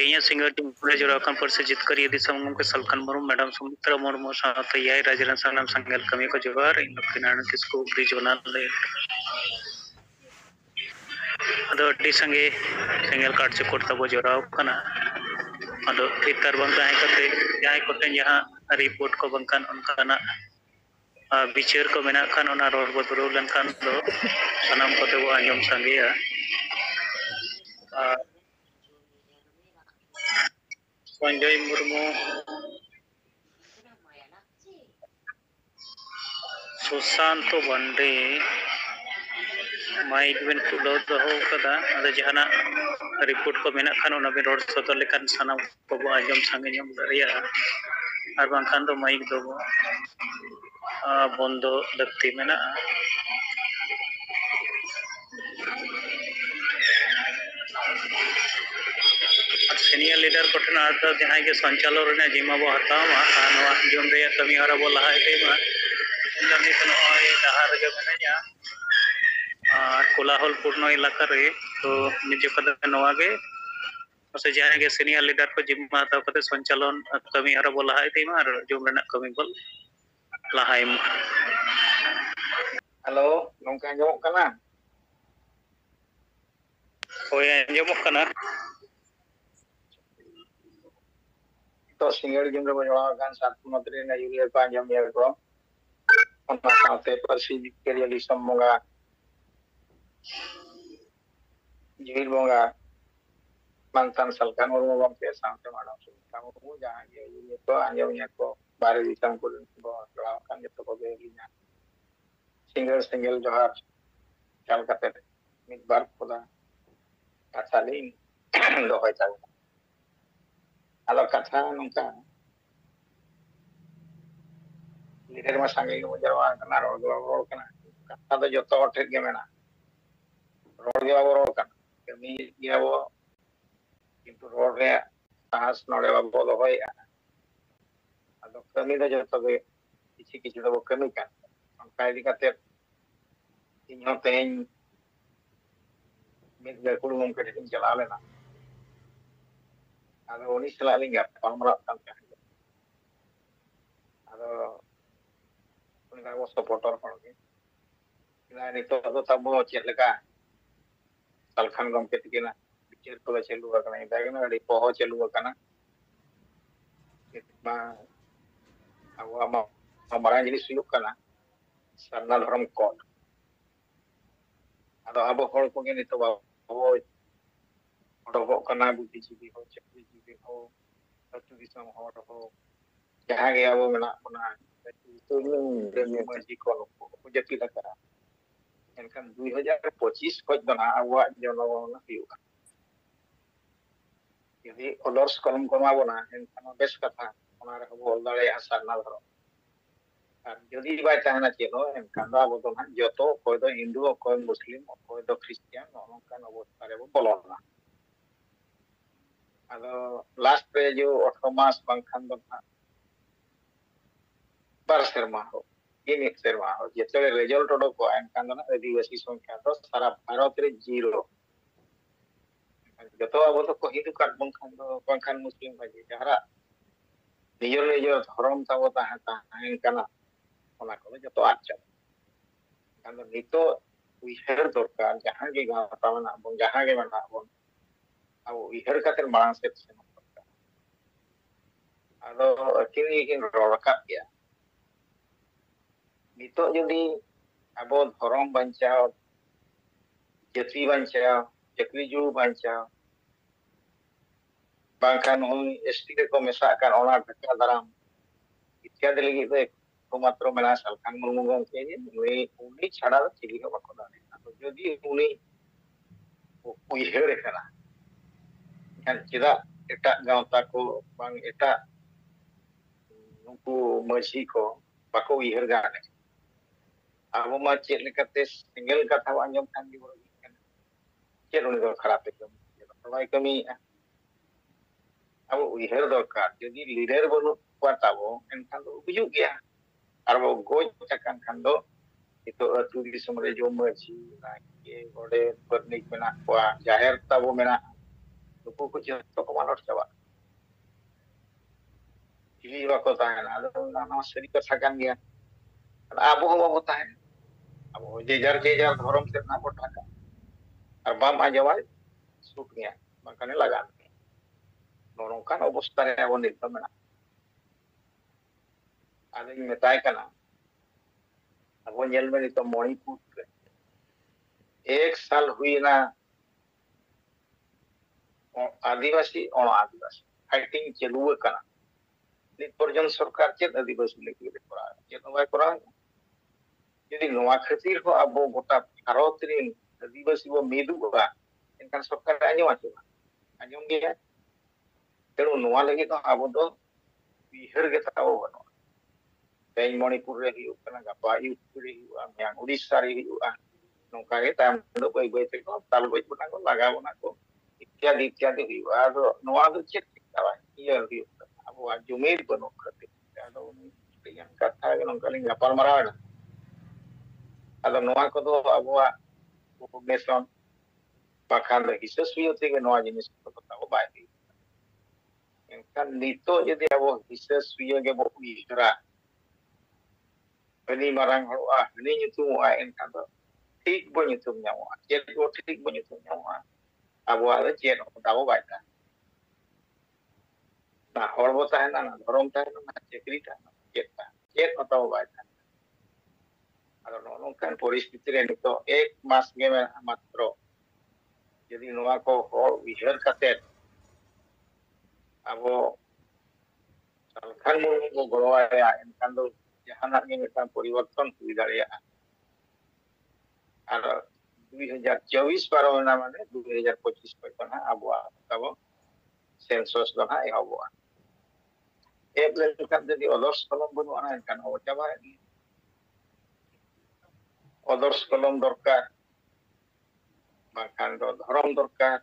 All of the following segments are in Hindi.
तेईया सिंगर टीमरे जोड़ाkan परसे जितकरी दिसम के सलकन मुर्मू मैडम सुमित्रा मुर्मू साथ याय राजरन सानम संगल कमी को जोहार इन किनान किसको ब्रिजोनाल ले अदो अड्डी संगे सिंगल कार्ड से कोट तबो जोराव कना अदो भीतर बंग ताहे कते जाय कोते जहां रिपोर्ट को बंकन उनकाना बिचार को मेना खान ओना रोड बदरो लनखान दो सनम कोते वो आंजम संगेया संजय मुर्मू सुशांत बंडे माइक बिन खुलो दहो कदा अदो जहाना रिपोर्ट को मेना खान ओना बिन रोड सदर लेखान सनम को वो आंजम संगे जम दरिया और बंखान दो माइक दो बंदो लगती मेना सीनियर लीडर कोठन आता जहां के संचालन रे जिम्मा बो हतावा नवा जम रे कमी हरा बो लहा टेमा जमी तो नय डहार गे मेना और कोलाहल पूर्ण इलाका रे तो निजे कद नवा गे से जहां के सीनियर लीडर को जिम्मा हता कते संचालन कमी हरा बो लहा टेमा और जम रेना कमी बल लहायम हेलो नोंका आंजमोग कना होय आंजमोग कना तो सिंगर जिमरे बजवागान सात मंत्री ने यूरिया को आंजम या को ओना साथे परसी जितकरी दिसम बंगा जील बंगा mantan salkan मुर्मू गमके साथे मैडम सुमित्रा मुर्मू जहां के यूरिया को आंजम या को बारे दिसम को बजवागान जतो को बेलिना सिंगल जोहार चाल कते मिद बार खुदा कथा लिन दोहय चाल आलो कथा नंका लीडर मा संगे को जरवा कना रोड कना कथा तो जतो ठेक गे मेना रोड कना कमी गियाबो किंतु रोड रे साहस नडे बाबो दोहय आदो कमी दो जतो गे किछि दो कमी का onka idi kate inyo teñ mit gakul mum ke tin chala lena ado oni sala linga pamra kan ado uni ka wo supporter hor ge ila ni to tabo chet leka salkhan gom ke tikina bichar ko chelu kana ida kana adi poho chelu kana ma awa ma marang jenis suyuk kana sarna धर्म कोड अदो आबो हर को गे नितो बाबो ओडो कना बुद्धि जीवी हो चक्री जीवी हो अतु दिसम हर हो जहां गे आबो मेना कोना तो इन मर्जी को जति लगा एनखान 2025 खज दना आबो जनगणना हुआ यदि ऑलर्स कलम कमा बोना एनखान बेस कथा ओना रे हबो दाळे सरना धर्म जदि बाय ताहना चेलो एनखान आबो तो जतो कोय दो हिंदू कोय मुस्लिम कोय दो क्रिश्चियन नोनकान अवस्था रे बोलना अदो लास्ट पे जो 18 मास बंखान दो बार शर्मा हो ये एक शर्मा हो जते रिजल्ट ओडो को एनखान ना आदिवासी संख्या तो सारा भारत रे जीरो जतो आबो तो को हिंदू काट बंखान मुस्लिम भाई जहरा निजर धर्म ताबो ताहा एनखाना ओना को जतो आचा कांदो नितो उइहर दरकार जहां के गाता मना बन जहां के मना बन अब उइहर खातिर मांग से दरकार आदो अकिनी किन रड़का गया नितो जदी अब धर्म बंचाओ जति बंचाओ चक्री जू बंचाओ बांखान हुई एसटी को मेसा कान ओना ढका दाराम इत्यादि लगी तो मात्र मेना सलखान मुर्मू गमके उनी छाड़ा चिली को बाको दाने तो जदि उनी उइहर कना kan cida एटा गावता को बांग एटा नुकु मजी को बाको उइहर गाने आबो मा चेत लेकाते सिंगल कथा आंजम खान दी बरो चेत उनी को खराब एकदम सबाई कमी आबो उइहर दरकार जदि लीडर बनु पाताबो एनखान दो बुजुग गया आरो गोज चकान खान दो itu atu दिसम रे जो मजी नाके गोडे परनिक मेना को जाहेर ताबो मेना नुकु को जतो को मालट चाबा चिली बाको ताहेना आदो ना सरी कथा कान गया आबो हो बाबो ताहेना अब जेजार धर्म से ना कोटाका और बाम आजवा सुट गया बंकाने लगा नोनोंकान अवस्था रे अब नित मेना आदि मेताय कना अब नेल में नित मणिपुर रे 1 साल हुई ना आदिवासी और आदिवासी फाइटिंग चलू कना नित पर्यटन सरकार चेत आदिवासी लेके करा चेत बाय करा यदि नोआ खातिर हो अब गोटा भारत रे आदिवासी वो मिदुगा इनकान सरकार आजो आजम गया तेणु नोआ लगी तो अब दो बिहार के ताओ बनो तेज मणिपुर रे हियो कना गपा यूपी रे हियो म्यां उड़ीसा रे हियो नोका के ताम दो कोई कोई ते को ताल कोई पुना को लगा बना को इत्यादि इत्यादि हियो आदो नोआ दो चेक तावा ये हियो अब आ जुमेर बनो खातिर आदो yang kata ke nongka ling gapal marawan ado noa ko do abua population bakhan le hisa suyo te ke noa jinis ko ta bai kan nito jadi abo hisa suyo ke bo ihra ini marang haro ini nyutu en kan do tik bo nyutu nyawa jet bo tik bo nyutu nyawa abua le jet ko ta bai ta na horbo ta na dhorom ta na chekri ta jet ko ta bai ta ado nongkan परिस्थिति रे नितो 1 मास गे मात्र यदि नोआ को हर उइहर काते अब सरकार को गड़वाया एनकान दो जहाना के मिटा परिवर्तन हुई दाड़िया और 2024 पारवना माने 2025 पतना अब तब सेंसस दना एहबो एप्ले kan jadi odos kolom bunu ana kan हो जाबा odos kolom dorkar bahkan do धर्म dorkar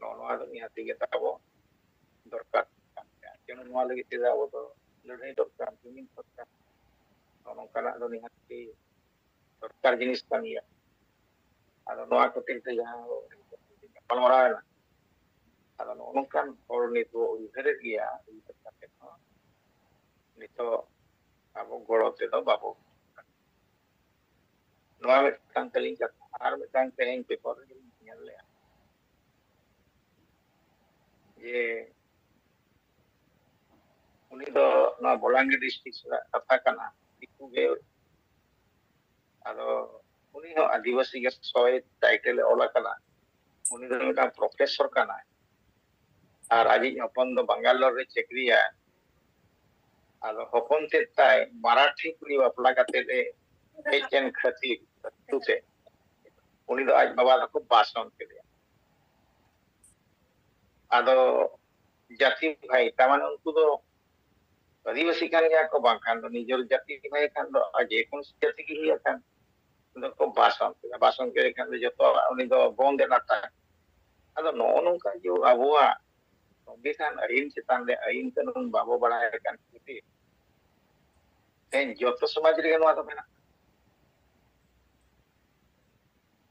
नोआ दो निहाती के ताबो dorkar जेन नोआ लगी तिदा वो तो लड़ाई dorkar जमीन dorkar नोंकाना दो निहाती dorkar जिनिस कानिया ado नोआ को तिते जहां palmara ado nongkan or nito uhere gya nito abo gorote do babo नोआ में कांकलिंग का आर में कांकलिंग पेपर nyal ya ये उनी दो ना बोलांगे डिस्ट्रिक्ट से कथा कना दिकु गे आदो उनी हो आदिवासी के सोय टाइटल ओला कना उनी दो का प्रोफेसर कना और आजी अपन दो बंगालोर रे चक्रिया आदो हपन ते ताई मराठी कुली बापला काते दे एचएन खती तुते उनी दो आज बाबा को भाषण के दिया आदो जाति भाई तामान उनको दो आदिवासी kan ya ko bangkan do nijor jati भाई kan do aje kon jati ki hiya kan do ko bason ke kan do joto uni do bonde nata ado no nongka jo abua bisan ain chitan le ain kanun babo bada kan kiti en joto samaj re no ado mena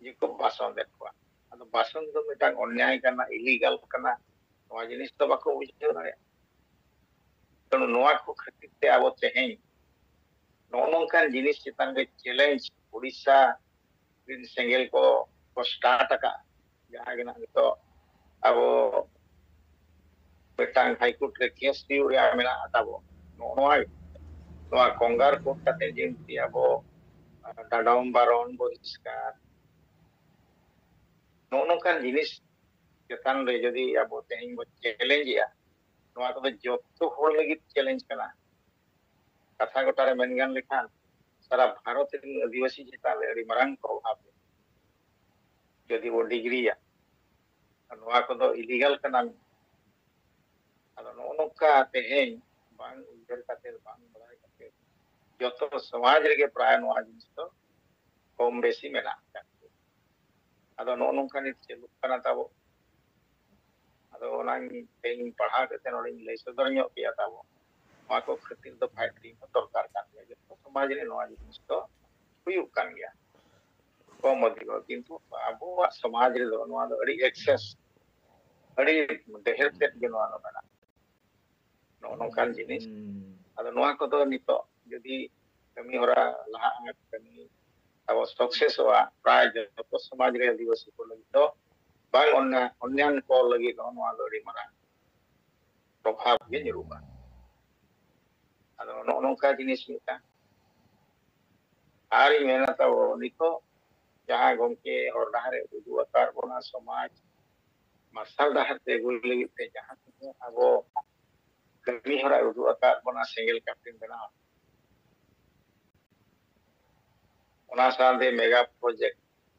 ये को बासन देखवा ado bason do mitang onyay kana illegal kana noa jinis to bako ujhe na तेणु नोआ को खातिर ते आबो तेहें नोनोंकान जिनिस चितान के चैलेंज ओडिशा दिन सेंगेल को स्टार्ट का जहां के ना तो अब बेटांग हाई कोर्ट रे केस दिउ रे मेना आताबो नोआ कोंगार कोर्ट काते जेंति आबो डाडाउन बारन बहिष्कार नोनोंकान जिनिस चितान रे जदी आबो तेहें बो चैलेंज या नोआ को जोतो होड़ लगी चैलेंज कना कथा गोटा रे मेनगान लेखान सारा भारत रे आदिवासी चिता ले अड़ी मरंग प्रभाव जदी वो डिग्री या नोआ को दो इलीगल कना आलो नोनोका तेहें बांग उधर काते बांग बड़ाई काते जोतो समाज रे के प्राय नोआ जिनिस तो कम बेसी मेना आलो नोनोका नि चलु कना ताबो ado orang yang पढ़ा करते नोड़े ले सदर ᱧᱚᱜ किया ताबो मा को खातिर दो फाइटिंग दरकार कान गया जो समाज रे नोआ जिनिस तो हुयुक कान गया कम अधिक किंतु आबो समाज रे दो नोआ दो अड़ी एक्सेस ᱟᱹᱰᱤ ᱰᱷᱮᱨ ᱛᱮᱫ ᱜᱮ ᱱᱚᱣᱟ ᱫᱚ ᱢᱮᱱᱟᱜᱼᱟ ᱱᱚᱝᱠᱟᱱ ᱡᱤᱱᱤᱥ ᱟᱫᱚ ᱱᱚᱣᱟ ᱠᱚᱫᱚ ᱱᱤᱛᱚᱜ ᱡᱩᱫᱤ ᱠᱟᱹᱢᱤ ᱦᱚᱨᱟ ᱞᱟᱦᱟᱜᱼᱟ ᱠᱟᱹᱢᱤ ᱟᱵᱚ ᱥᱟᱠᱥᱮᱥᱚᱜᱼᱟ ᱯᱨᱟᱭ ᱡᱚᱛᱚ ᱥᱚᱢᱟᱡᱽ ᱨᱮ ᱟᱹᱫᱤᱵᱟᱹᱥᱤ ᱠᱚ ᱞᱟᱹᱜᱤᱫ ᱫᱚ ᱵᱟᱝ ᱚᱱᱭᱟᱱ ᱠᱚ ᱞᱟᱹᱜᱤᱫ ᱦᱚᱸ ᱱᱚᱣᱟ ᱫᱚ ᱟᱹᱰᱤ ᱢᱟᱨᱟᱝ ᱯᱨᱚᱵᱷᱟᱵᱽ ᱜᱮ ᱧᱩᱨᱩᱜᱼᱟ ᱟᱫᱚ ᱱᱚᱜᱼᱚ ᱱᱚᱝᱠᱟ ᱡᱤᱱᱤᱥ ᱢᱤᱫᱴᱟᱝ ᱟᱨᱤᱧ ᱢᱮᱱᱟ ᱛᱟᱵᱚ ᱱᱤᱛᱚᱜ ᱡᱟᱦᱟᱸ ᱜᱚᱢᱠᱮ ᱦᱚᱨ ᱰᱟᱦᱟᱨᱮ ᱩᱫᱩᱜ ᱟᱠᱟᱫ ᱵᱚᱱᱟ ᱥᱚᱢᱟᱡᱽ ᱢᱟᱨᱥᱟᱞ ᱰᱟᱦᱟᱨ ᱛᱮ ᱟᱹᱜᱩᱭ ᱞᱟᱹᱜᱤᱫ ᱛᱮ ᱡᱟᱦᱟᱸ ᱛᱤᱱᱟᱹᱜ ᱟᱵᱚ ᱠᱟᱹᱢᱤ ᱦᱚᱨᱟ ᱩᱫᱩᱜ ᱟᱠᱟᱫ ᱵᱚᱱᱟ ᱥᱮᱸᱜᱮᱞ ᱠᱟᱹᱯᱤ ᱵᱮᱱᱟᱣ ᱚᱱᱟ ᱥᱟᱶᱛᱮ ᱢᱮᱜᱟ ᱯᱨᱚᱡᱮᱠᱴ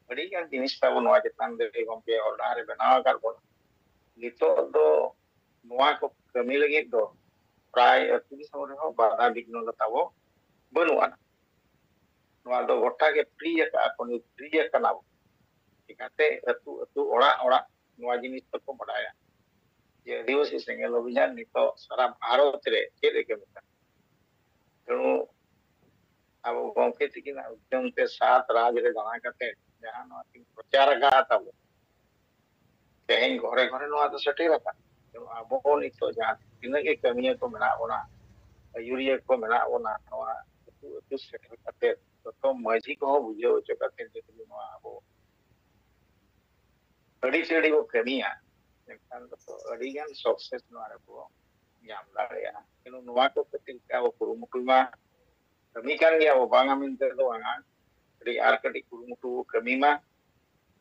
ᱟᱹᱰᱤᱜᱟᱱ ᱡᱤᱱᱤᱥ ᱛᱟᱵᱚ ᱱᱚᱣᱟ ᱪᱮᱛᱟᱱ ᱨᱮ ᱜᱚᱢᱠᱮ ᱦᱚᱨ ᱰᱟᱦᱟᱨᱮ ᱵᱮᱱᱟᱣ ᱟᱠᱟᱫ ᱵᱚᱱᱟ ᱱᱤᱛᱚᱜ ᱫᱚ ᱱᱚᱣᱟ ko kami lagi do pray ati disam rehon bada bigno tabo banu'a nowaa do gota ge free ka akoni free kana chikate atu ora nowa jinis ko badaya je adiwasi sengel obhijan nito sara bharat re ched e kamita tenu abo gomke tikina udyam te sat raj re dana kate jahan nowa tin prachar ga tabo teheny ghore ghore nowa do setera ka abo nito jahan tina ge kamiya ko mena ona ayuriya ko mena ona nowa atu setter kate to maji ko bujhaw hocho kate jodi nowa abo adi sedi ko kamiya enkhan to adi gan success nowa re ko nyam dareya kinu nowa ko katil abo kurumutu ma kami kan ge abo bang amin te do banga adi ar kati kurumutu kami ma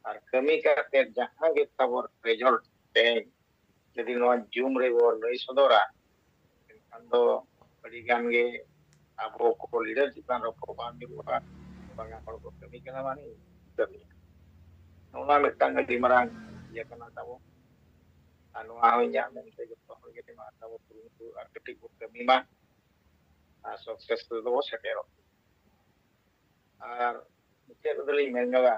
ar kami kate jahan ge tabor result teheny jadi nowa zoom re bo lay sodora enkhan do adi gan ge abo ko leader chitan ro probam nyuruha banga hor ko kami kana mani kami nona mitang adi marang ya kana tabo anu aho nya mente joto hor ge ma tabo kurumutu ar kati ko kami ma sukses do setero ar ᱪᱮᱫ ᱫᱚᱞᱤᱧ ᱢᱮᱱ ᱧᱚᱜᱟ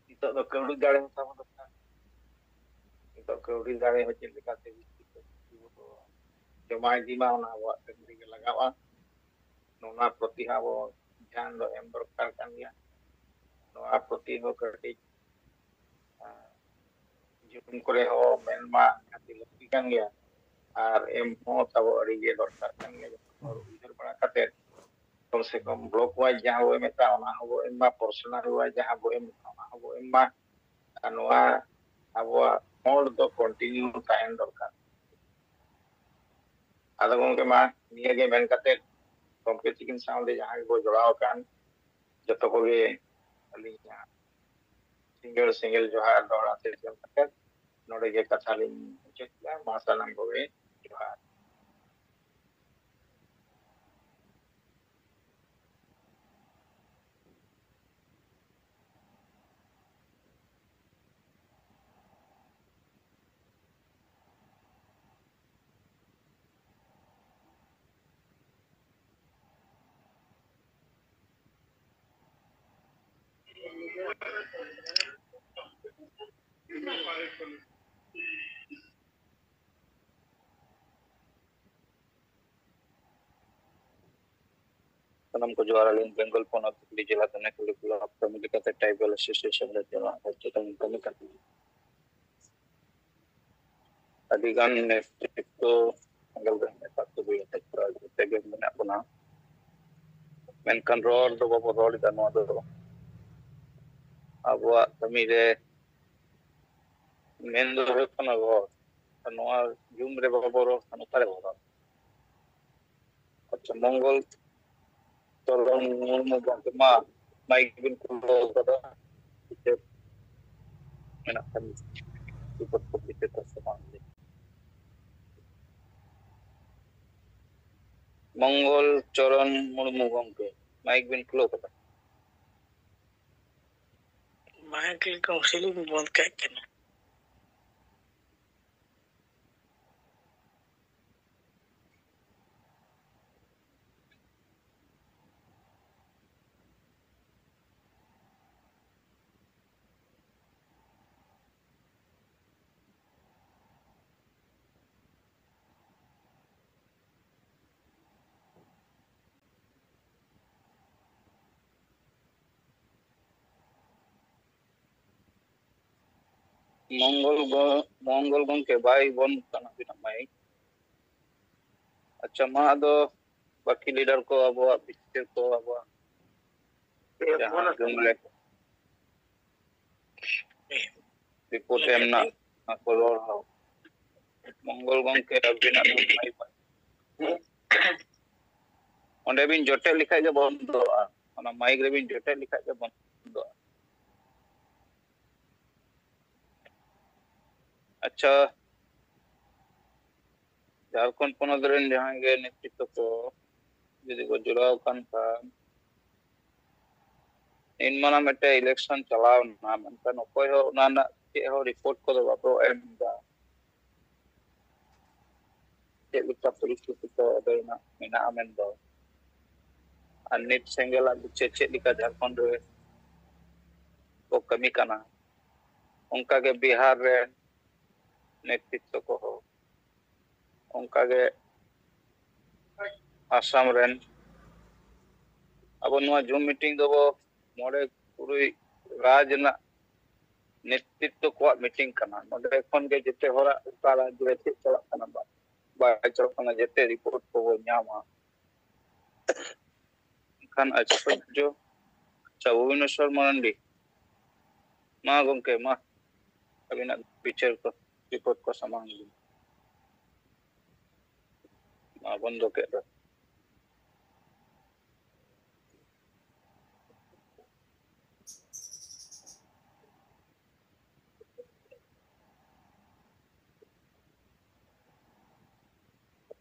ᱱᱤᱛᱚᱜ ᱫᱚ ᱠᱟᱹᱣᱰᱤ ᱫᱟᱲᱮ ᱦᱚᱸ ᱛᱟᱵᱚ ᱫᱚᱨᱠᱟᱨ ᱱᱤᱛᱚᱜ ᱠᱟᱹᱣᱰᱤ ᱫᱟᱲᱮ ᱦᱚᱸ ᱪᱮᱫ ᱞᱮᱠᱟᱛᱮ ᱡᱚᱢᱟ ᱤᱫᱤ ᱢᱟ ᱚᱱᱟ ᱟᱵᱚᱣᱟᱜ ᱠᱟᱹᱢᱤ ᱨᱮᱜᱮ ᱞᱟᱜᱟᱣᱼᱟ ᱱᱚᱣᱟ ᱯᱨᱚᱛᱤ ᱟᱵᱚ ᱫᱷᱮᱭᱟᱱ ᱫᱚ ᱮᱢ ᱫᱚᱨᱠᱟর ᱠᱟᱱ ᱜᱮᱭᱟ ᱱᱚᱣᱟ ᱯᱨᱚᱛᱤ ᱦᱚᱸ ᱠᱟᱹᱴᱤᱡ ᱡᱩᱢ ᱠᱚᱨᱮ ᱦᱚᱸ ᱢᱮᱱ ᱢᱟ ᱟᱹᱰᱤ ᱞᱟᱹᱠᱛᱤ ᱠᱟᱱ ᱜᱮᱭᱟ ᱟᱨ ᱮᱢ ᱦᱚᱸ ᱛᱟᱵᱚ ᱟᱹᱰᱤ ᱜᱮ ᱫᱚᱨᱠᱟর ᱠᱟᱱ ᱜᱮᱭᱟ ᱡᱚᱛᱚ ᱦᱚᱲ ᱩᱭᱦᱟᱹᱨ ᱵᱟᱲᱟ ᱠᱟᱛᱮ कम से कम ब्लॉक वाइज जहां वो मेता ओना हो एमा पर्सनल वाइज जहां वो एम ओना हो एमा नोआ अबो मोड दो कंटिन्यू टाइम दरकार आदा गंके मा निये गे मेन कते गंके चिकिन साउंड जहां को जोड़ाव कान जतो को गे अलिया सिंगल सिंगल जोहार दौड़ा से कते नोडे गे कथा लिन चेकला मासानाम को गे जोहार सनम को जोहार अलिन बेंगल पोनत जिला तने कुलिकुला कमिटी का ट्राइबल एसोसिएशन रे देवा होते तम कमी करती अधिगान नेतृत्व अंगल में तक भी तक तेगे में अपना मेनकन रोड दो बाबू रोड का नो दो अब कमी रे मेन दो होतना गो नोआ जूम रे बाबू रो अनुतारे हो अच्छा मंगल तोरण मुर्मु मा माइक बिन कुलो कदा मेना kan ikut komite tersebut मंगल चरण मुर्मु गंके माइक बिन कुलो कदा माइक काउंसिल में बंद कर के मंगल गंके बाई बन kana bina mai अच्छा मा दो बाकी लीडर को अब पिक्चर को अब जहां जुमले रिपोर्ट एमना को रोल हो मंगल गंके बिना mai onde bin jote likha ge bondo ona mic re bin jote likha ge bondo अच्छा झारखंड पोनत रेन जहां गे नेतृत्व को जदि को जुड़ाव कान का इन मना मेटे इलेक्शन चलाव ना मनकन ओकोय हो ना चे हो रिपोर्ट को बापो एम दा चे बिटा परिस्थिति को देना मेना आमेन दो अनित सेंगेला बुचे चे लिका झारखंड रे को कमी काना उनका के बिहार रे नेतृत्व को हो उनका के आसाम रेन अब नुआ जूम मीटिंग दो मोड़े पूरी राज ना नेतृत्व को मीटिंग करना मोड़े फोन के जिते होरा उका राज्य रे चला करना बा चला करना जिते रिपोर्ट को वो न्यामा खान अच्छा जो चौविनेश्वर मरंडी मा गंके मा अभी ना पिक्चर को रिपोर्ट को समान मा बंदो के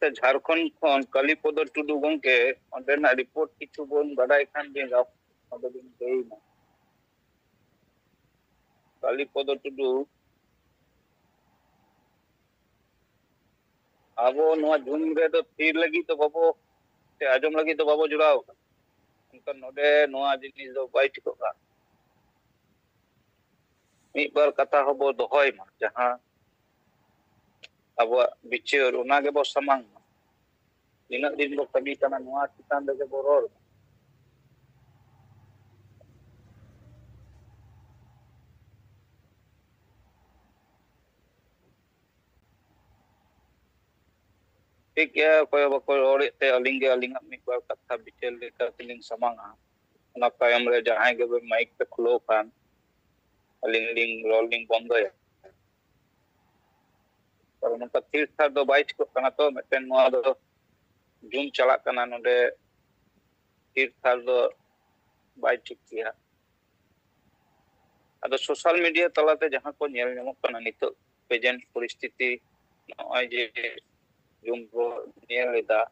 झारखंड खन कालीपद टुडू गंके ओंडेना रिपोर्ट किछु बोन बडाई खान दिन गाव ओंडे दिन देइना कालीपद टुडू आबो नोआ झुम रे तो थीर लगी तो बाबो ते आजम लगी तो बाबो जुड़ाव उनका नोडे नोआ जिनिस दो बाइट को का मी बार कथा हबो दोहय मा जहां अब बिचार उना के बो समांग दिन दिन बो कमी kana नोआ चितान दे बो रोल ठीक है कोई और ते अलिंगे अलिंगा मी बार कथा बिचार ले का तिलिंग समांगा ना कायम रे जहां के माइक पे खुलो खान अलिंग रोलिंग बंद है पर उनका तीर था दो बाइट को kana तो मेटेन नोआ दो जूम चला kana नोडे तीर था दो बाइट किया अदो सोशल मीडिया तलाते जहां को नेल नेमो kana नितो प्रेजेंट परिस्थिति नय जे जूम को नेल लेदा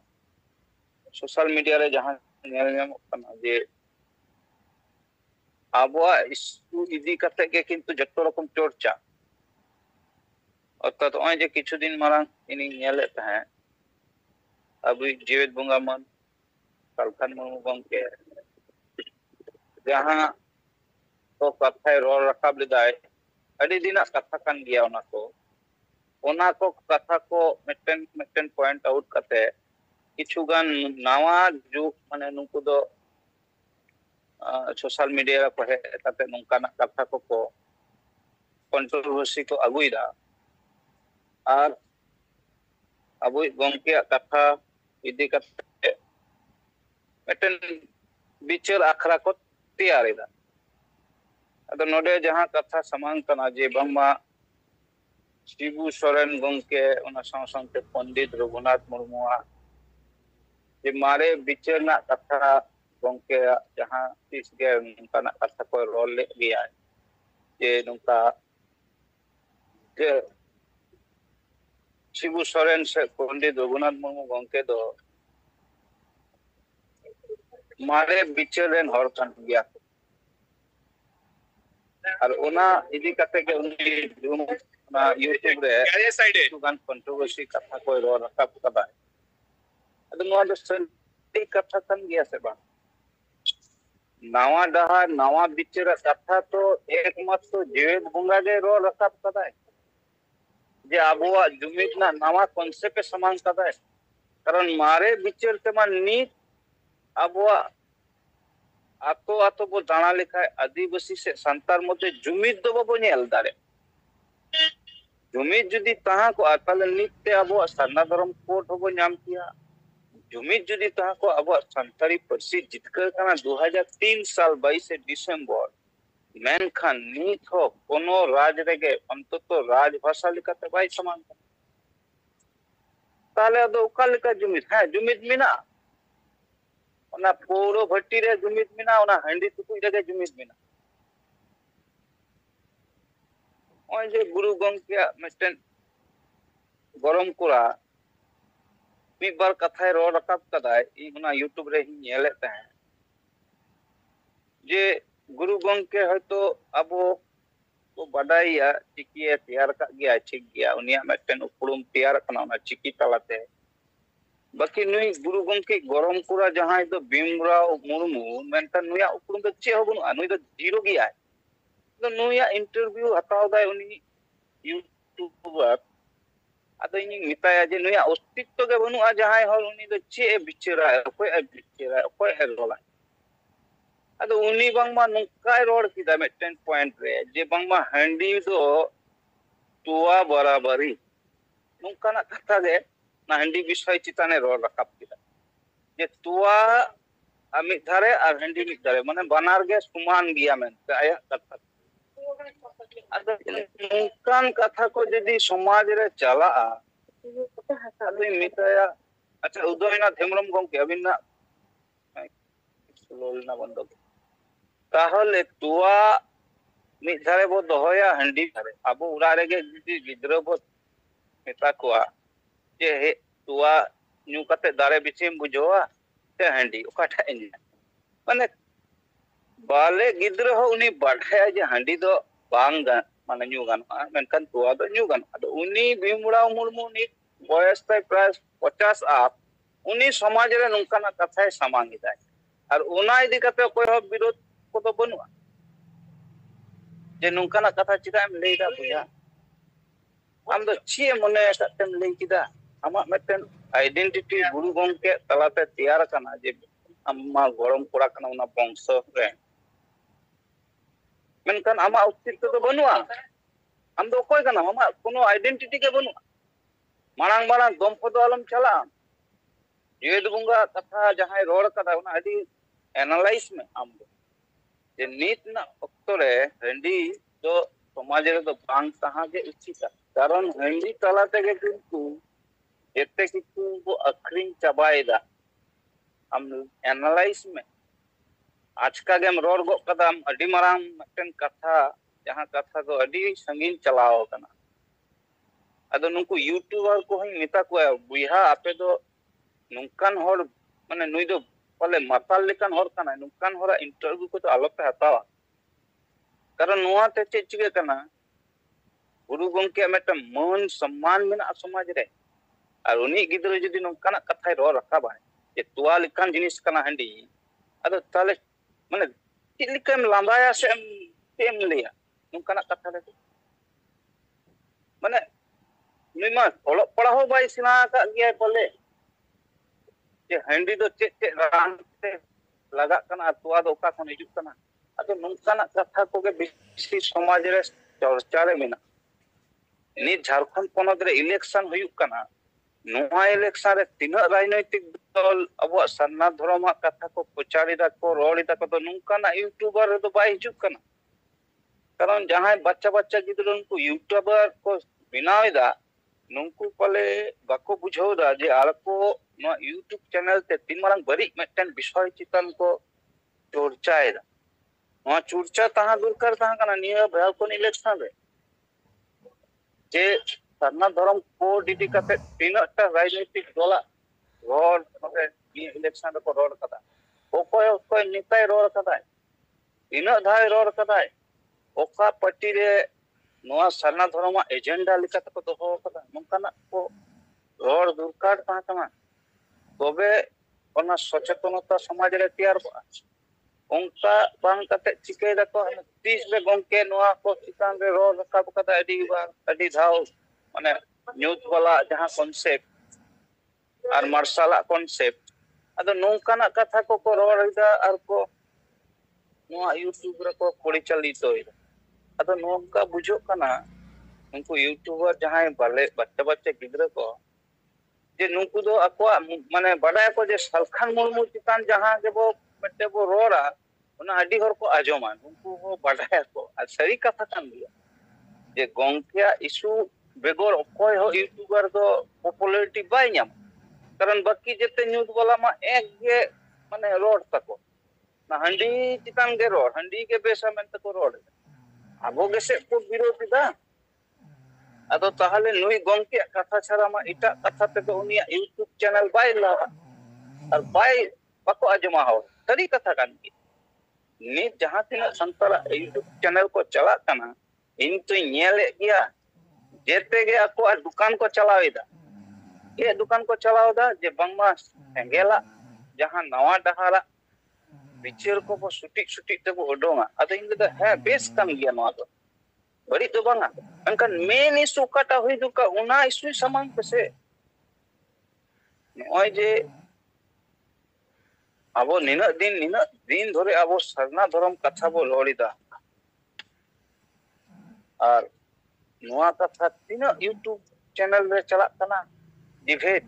सोशल मीडिया रे जहां नेल नेमो kana जे आबवा इशू इदी कते के किंतु जत्तो रकम चर्चा अर्थात ओय जे किछु दिन मारांग इनी नेले तहे अभी जीवित बुंगा मन कलखन मुर्मू गंके जहां तो कथा रोल रखाब लेदाय अडी दिना कथा कान गया ओना को कथा को मेटन पॉइंट आउट कते किछु गान नावा जो माने नुकु दो सोशल मीडिया को हे ताते नंकाना कथा को कंट्रोवर्सी को अगुइदा और अबु गंके कथा इदी कते मेटन बिचार आखरा को तैयारीदा अदो नोडे जहां कथा समान कना जे बंगमा शिबू सोरेन गंके ओना संसंते पंडित रघुनाथ मुर्मुआ जे मारे बिचार ना कथा गंके जहां तीस के नंकाना कथा को रोल ले गया जे नंका जे शिबू सोरेन से पंडित रघुनाथ मुर्मू गंके दो मारे बिचार रेन हर कान गया और ओना इदी कते के उनी जूम ना यूट्यूब रे गान कंट्रोवर्सी कथा को रो रखा कबा अदो नोआ दो सही कथा कन गया से बा नावा डहा नावा बिचार कथा तो एकमात्र जीवित बुंगा जे रो रखा कदा जे आबुआ जुमित ना नावा कॉन्सेप्ट समान कदा कारण मारे बिचार ते मा नी आबुआ आतो आतो बो दाना लेखा आदिवासी से संतार मते जुमित दो बो नेल दारे जुमिद जुदी तहा को ताले नित्ते अब सारना धर्म कोड होबो नाम किया जुमिद जुदी तहा को अब संतारी परसी जितकर कना 2003 साल 22 डिसेंबर मेनखान नित हो कोनो राज रेगे अंततो राजभाषा लिकाते बाय समान ताले अदो ओका लिका जुमिद है जुमिद मिना ओना पौरो भट्टी रे जुमिद मिना ओना हंडी तुकुई रेगे जुमिद मिना ओय जे गुरु गंके मिस्टन गरम कुरा मिद बार कथाय रोड रकाब कदाय इना यूट्यूब रे ही नेले तहे जे गुरु गंके हयतो अबो को बडाइया चिकी तैयार का गया ठीक गया उनिया मिस्टन उपड़ुम तैयार कना ओना चिकी तलाते बाकी नुई गुरु गंके गरम कुरा जहां दो भीमराव मुर्मू मेंटन नुया उपड़ुम दो चे हो बनु नुई दो जीरो गया तो नुया इंटरव्यू हताव दाय उनी यूट्यूबर अदो इन मिताया जे नुया अस्तित्व के बनु जहां हर उनी दो चे बिचरा कोई रोला अदो उनी बांगमा नुकाय रोड किदा मेटेन पॉइंट रे जे बांगमा हंडी दो तुआ बराबरी नुकाना कथा दे ना हंडी विषय चिताने रोड रकाब किदा जे तुआ अमित धारे और हंडी मित धारे माने बनार गे समान गया मेनते आया कथा अदो नुकान कथा को जदी समाज रे चला अदो मिताया अच्छा उदयनाथ हेमरम गंके अबिना लोलना बंद ताहले तुआ मित धारे बो दोहया हंडी धारे अब उड़ा रे गे गिद्र बो मेता कोआ जे हे तुआ न्यू कते दारे बिचिम बुझोआ ते हंडी ओकाठा इन माने बाले गिद्र हो उनी बाढ़ाया जे हंडी दो बांग माने न्यू गान मेनकान तुआ दो न्यू गान अदो उनी भीमराव मुर्मू नि बयस ताय प्राय 50 आप उनी समाज रे नुकाना कथाय सामांगी दाय और उना इदी कते कोई हो विरोध को तो बनुआ जे नुकाना कथा चिदा एम लेदा बुया आम दो ची मने कतेम लेई किदा आमा मेटन आइडेंटिटी गुरु गंके तलाते तैयार कना जे अम्मा गरम कोड़ा कना उना वंश रे मेनकान आमा अस्तित्व तो बनुआ आम दो कोई कना आमा कोनो आइडेंटिटी के बनुआ मारांग मारांग दमको दो आलम चला जेद बुंगा कथा जहां रोड कदा उना अडी एनालाइज में आम दो जे नीत ना अक्तरे हंडी दो समाज रे दो बांग तहा जे उचित कारण हंडी तलाते के किंतु एते किछु को अखरिंग चबायदा हम एनालाइज में आज का गेम रोड गो कदम अडी मारांग मटन कथा जहां कथा दो अडी संगीन चलाओ कना अदो नुकु यूट्यूबर को ही मिता को बुइहा आपे दो नुकान होर माने नुई दो पले माताल लेकान होर कना नुकान होरा इंटरव्यू को तो आलोपे हतावा कारण नुआ ते चे चिगे कना गुरु गंके मेटा मान सम्मान मेना समाज रे और उनी गिद्र जदी नुकाना कथाय रो रखाबा जे तुआ लेकान जिनिस कना हंडी अदो ताले माने चिलिकम लांदाया से एम लिया नुकाना कथा रे माने नुमा ओलो पढ़ाओ बाय सिना का गया बोले जे हंडी दो चे रान ते लगा कना तुआ दो का कोन हिजुक कना अदो नुकाना कथा को के बिसी समाज रे चर्चा रे मेना नि झारखंड पोनत रे इलेक्शन हुयुक कना नोआ इलेक्शन रे तीन राजनीतिक दल अब सन्ना धर्म कथा को प्रचारिदा को रोड़िदा को तो नुकाना यूट्यूबर दो बाय हिजुक कना कारण जहां बच्चा बच्चा गिद्र उनको यूट्यूबर को बिनाइदा नुंकु पले बाको बुझौदा जे आलको नो यूट्यूब चैनल ते तीन मारंग बरी मेटन विषय चितन को चर्चायदा नो चर्चा तहा दुरकर तहा कना निया भयाकोन इलेक्शन रे जे सरना धर्म को डिटी कते तीनटा राजनीतिक दला रोड मते इलेक्शन को रोड कदा ओकोय नेताय रोड कदा तीन धाय रोड कदा ओका पट्टी रे नोआ सरना धर्म एजेंडा लिखा तक तो हो कदा नंकाना को रोड दुरकार ता कना तबे ओना सचेतनता समाज रे तैयार उनका बांग कते चिके दको 30 रे गंके नोआ को चिकान रे रोड रखा कदा अडी धाव माने न्यूज वाला जहां कांसेप्ट और मार्शल कांसेप्ट अदो नंकाना कथा को रोडा और को नोआ यूट्यूब रे को परिचालित होइदा अदो नोका बुझो कना ᱱᱩᱠᱩ ᱤᱭᱩᱴᱩᱵᱟᱨ ᱡᱟᱦᱟᱸᱭ ᱵᱟচ্ᱪᱟ ᱵᱟচ্ᱪᱟ ᱜᱤᱫᱽᱨᱟᱹ ko je nungku do akwa mane badaya ko je Salkhan Murmu chitan jahan gebo mete bo rora ona adi hor ko ajoma nungku ho badaya ko ar sari katha kan gaya je gongkya isu begor okoy ho youtuber do popularity bai nyam karan baki jete news wala ma ek ge mane rod tako na handi chitan ge rod handi ge besa mente ko rod abo gese ko birodi da ado tahale nui gongke katha chara ma ita katha te do unia YouTube channel bai la ar bai bako ajma ho tari katha kan ki ni jahan tina santala YouTube channel ko chala kana in to nyele gya jete ge ako ar dukan ko chalaweda ye dukan ko chalawda je bangma sengela jahan nawa dahara bichir ko bo sutik te bo odonga ado inde da ha bes kan gya no ado bari to banga angkan main isu kata hui duka una isu samang pese noy je abo nina din dhore abo sarna dhorom katha bo lorida ar noa katha tina YouTube channel re chalak kana debate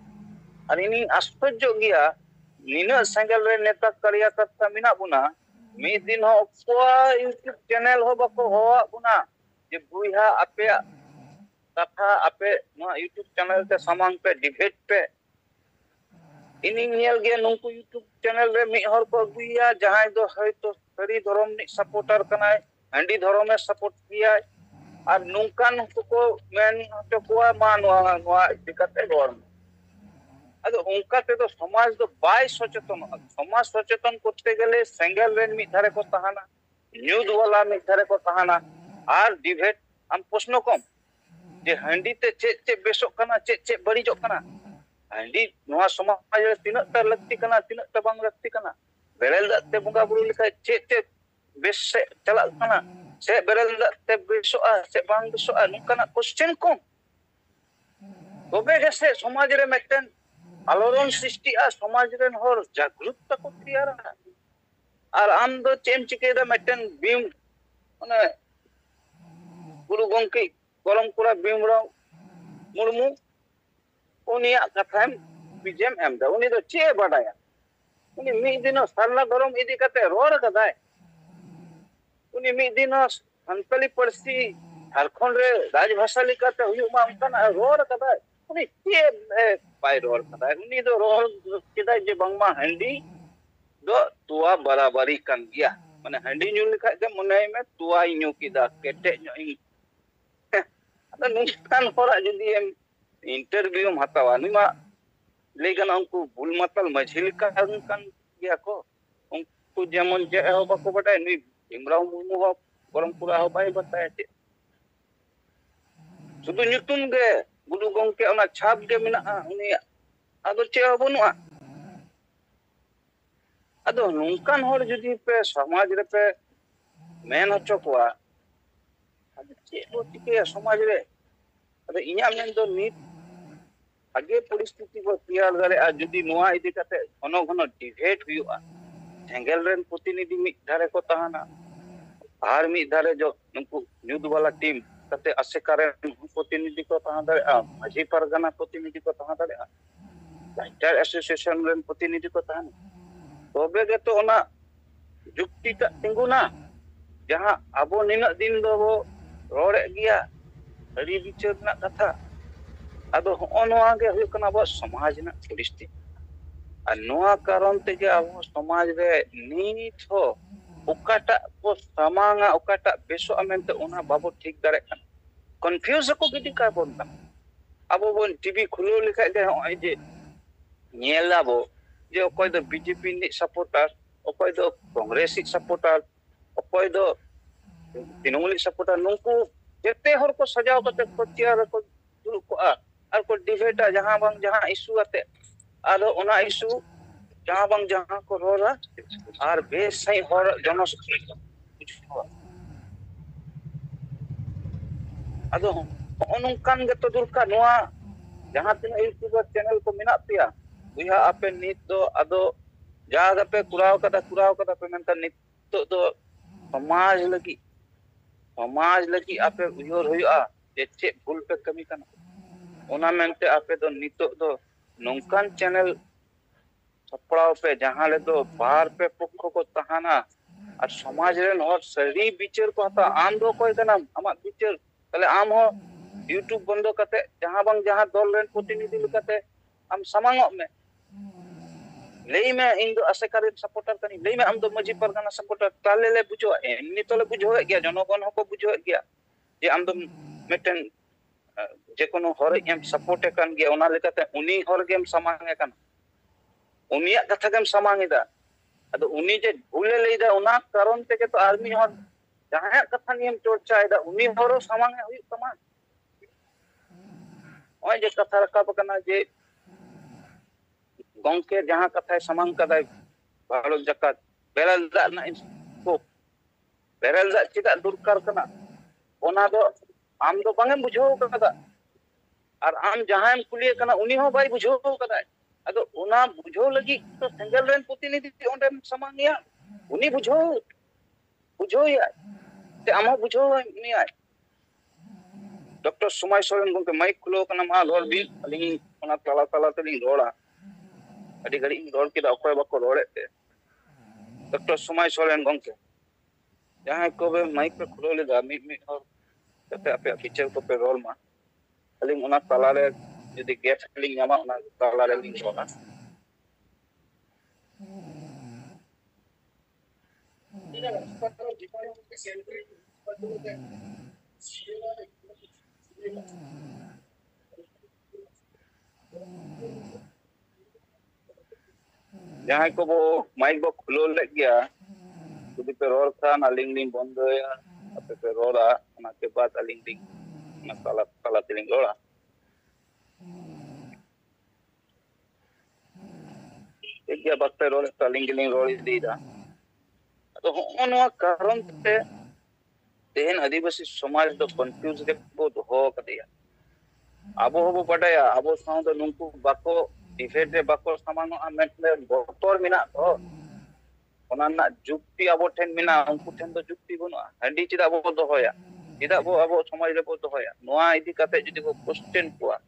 ar ini aspajjo giya nina sangel re neta karya katha mina buna mid din ho opwa YouTube channel ho bako howa buna je buiha ape katha ape noa YouTube channel te samang pe debate pe ini nyel ge nungku YouTube channel re mi hor ko guiya jahay do hoyto sari dhorom ni supporter kanai handi dhorom e support kiya ar nungkan ko men to ko ma noa dikate gor ado unka te do samaj do bai socheton samaj socheton korte gele sengel ren mi dhare ko tahana news wala mi dhare ko tahana R debate আম প্রশ্ন কম যে হান্ডিতে চেক বেসক কানা চেক বাড়িজক কানা হান্ডি নোয়া সমাজ রে তিনাক টা লাগতি কানা তিনাক টা বাং লাগতি কানা বেরেল দাতে বঙ্গা বুরু লিখা চেক বেস সে চালাক কানা সে বেরেল দাতে বেসক সে বাং বেসক নুকানা কোশ্চেন কম তবে গেছে সমাজ রে মেটেন আলোড়ন সৃষ্টি আর সমাজ রেন হর জাগ্রত কো তৈয়ারা আর আম দো চেম চিকেদা মেটেন বিম মানে Guru Gongke Gorom Kura Bimrao Murmu unia katha bijem emda uni do che badaya uni mi dino sarla gorom idi kate ror kadai uni mi dino santali parsi Jharkhand re raj bhasha likate huyu ma unkana ror kadai uni che pai ror kadai uni do ror kidai je bangma handi do tua barabari kan gya mane handi nyu likha je monai me tua inyu kida kete nyu ada nungkan hora jodi em interview hatawa ni ma legan unku bulmatal majhil kan gya ko unku jemon je ho bako batai ni Bimrao Murmu ho Gorampura ho bai batai te sudu nyutum ge Guru Gongke ona chap ge mina uni ado che ho bunua ado nungkan hor jodi pe samaj re pe men hocho kwa ado che bo tike samaj re ado inya men do nit age poristiti ko tiyar dare a jodi noa idi kate ghono debate huyu'a thengel ren protinidhi mi dhare ko tahana ar mi dhare jo nunku news wala team kate asekare protinidhi ko tahana dare a majhi pargana protinidhi ko tahana dare a writer association ren protinidhi ko tahana tobe ge to ona jukti ta tinguna jaha abo nina din do rore giya adi bichar na katha ado noa ge huyuk kana abo samaj na poristiti ar noa karon tege abo samaj re nit ho okata ko samanga okata beso amente ona babo thik dare kan confuse ko gidi ka bon ta abo bon tv khulo likha ge hoy je nyelabo je okoy do bjp ni supporter okoy do congress supporter okoy do tinumuli supporter nungku jete hor ko sajaw kate ko tiar ko dul ko ar ko debate jahan bang jahan isu ate ado ona isu jahan bang jahan ko rora ar bes sai hor jonos ado onungkan geto dulka noa jahan tina YouTube channel ko menak pia buiha ape nit do ado jaga pe kurao kada pe mentan nit do samaj lagi ape uyur huyu'a J check भूल पे कमी करना ओना मेनते आपे दो नितो दो नौकान चैनल सपड़ाव पे जहां ले दो बाहर पे पक्ष को तहाना और समाज रे हर सही विचार को हता आम दो कोई कना आमा विचार तले आम हो यूट्यूब बंद करते जहां दल रेन प्रतिनिधि लेकाते आम समांगो में लई में इन दो आसेकारी सपोर्टर कनी लई में आम दो मजी परगाना सपोर्टर ताले ले बुझो एमनी तले बुझो गया जनगण हो बुझो गया जे आम दो मिटन जे कोनो हर एम सपोर्ट कान गया ओना लेकाते उनी हर गेम समांगे कान उनिया कथा गेम समांगेदा अदो उनी जे भूले लेदा ओना कारण ते तो आर्मी हर जहां कथा नियम चर्चा एदा उनी हरो समांगे हुई तमा ओय जे कथा रखा बकना जे गंके जहां कथा समांग कदाय भारत जकात बेरल दा ना को बेरल दा चिदा दुरकार कना ओना दो आम दो बांगे बुझो कदा और आम जहां कुलिए कना उनी हो बाई बुझो कदा अदो ओना बुझो लगी तो सेंगल रेन प्रतिनिधि ओंडे समांगिया उनी बुझो या ते आम बुझो नि आय डॉक्टर सुमाय सोरेन गंके माइक खुलो कना मा रोल बिल अलिंग ओना तला तला तली रोड़ा अडी घड़ी रोड के अकोय बको रोड़े ते डॉक्टर सुमाय सोरेन गंके जहां को बे माइक पे खुलो ले दा मी और तते आपे फीचर को पे रोल मा अलिंग ओना तला रे यदि गेट अलिंग न्यामा ओना तला रे लिंग रोना जहां को वो माइक बो खुलो ले गया यदि पे रोल खान अलिंग लिंग बंद या आपे पे रोड़ा ओना के बाद अलिंग लिंग ओना तला तला तिलिंग रोड़ा एक गया बात पे रोल अलिंग लिंग रोड़ी दीदा तो ओनवा कारण ते तेहन आदिवासी समाज दो कंफ्यूज रे को हो कदिया आबो होबो बडाया आबो साउ दो नुंकु बाको डिफेट रे बाको समानो आमेटले बोतर मिना तो ओना ना जुक्ति आबो ठेन मिना उनको ठेन दो जुक्ति बनुआ हंडी चिदा आबो दोहोया चिदा आबो समाज रे बो दोहोया नोआ इदी काते जदि को क्वेश्चन कुआ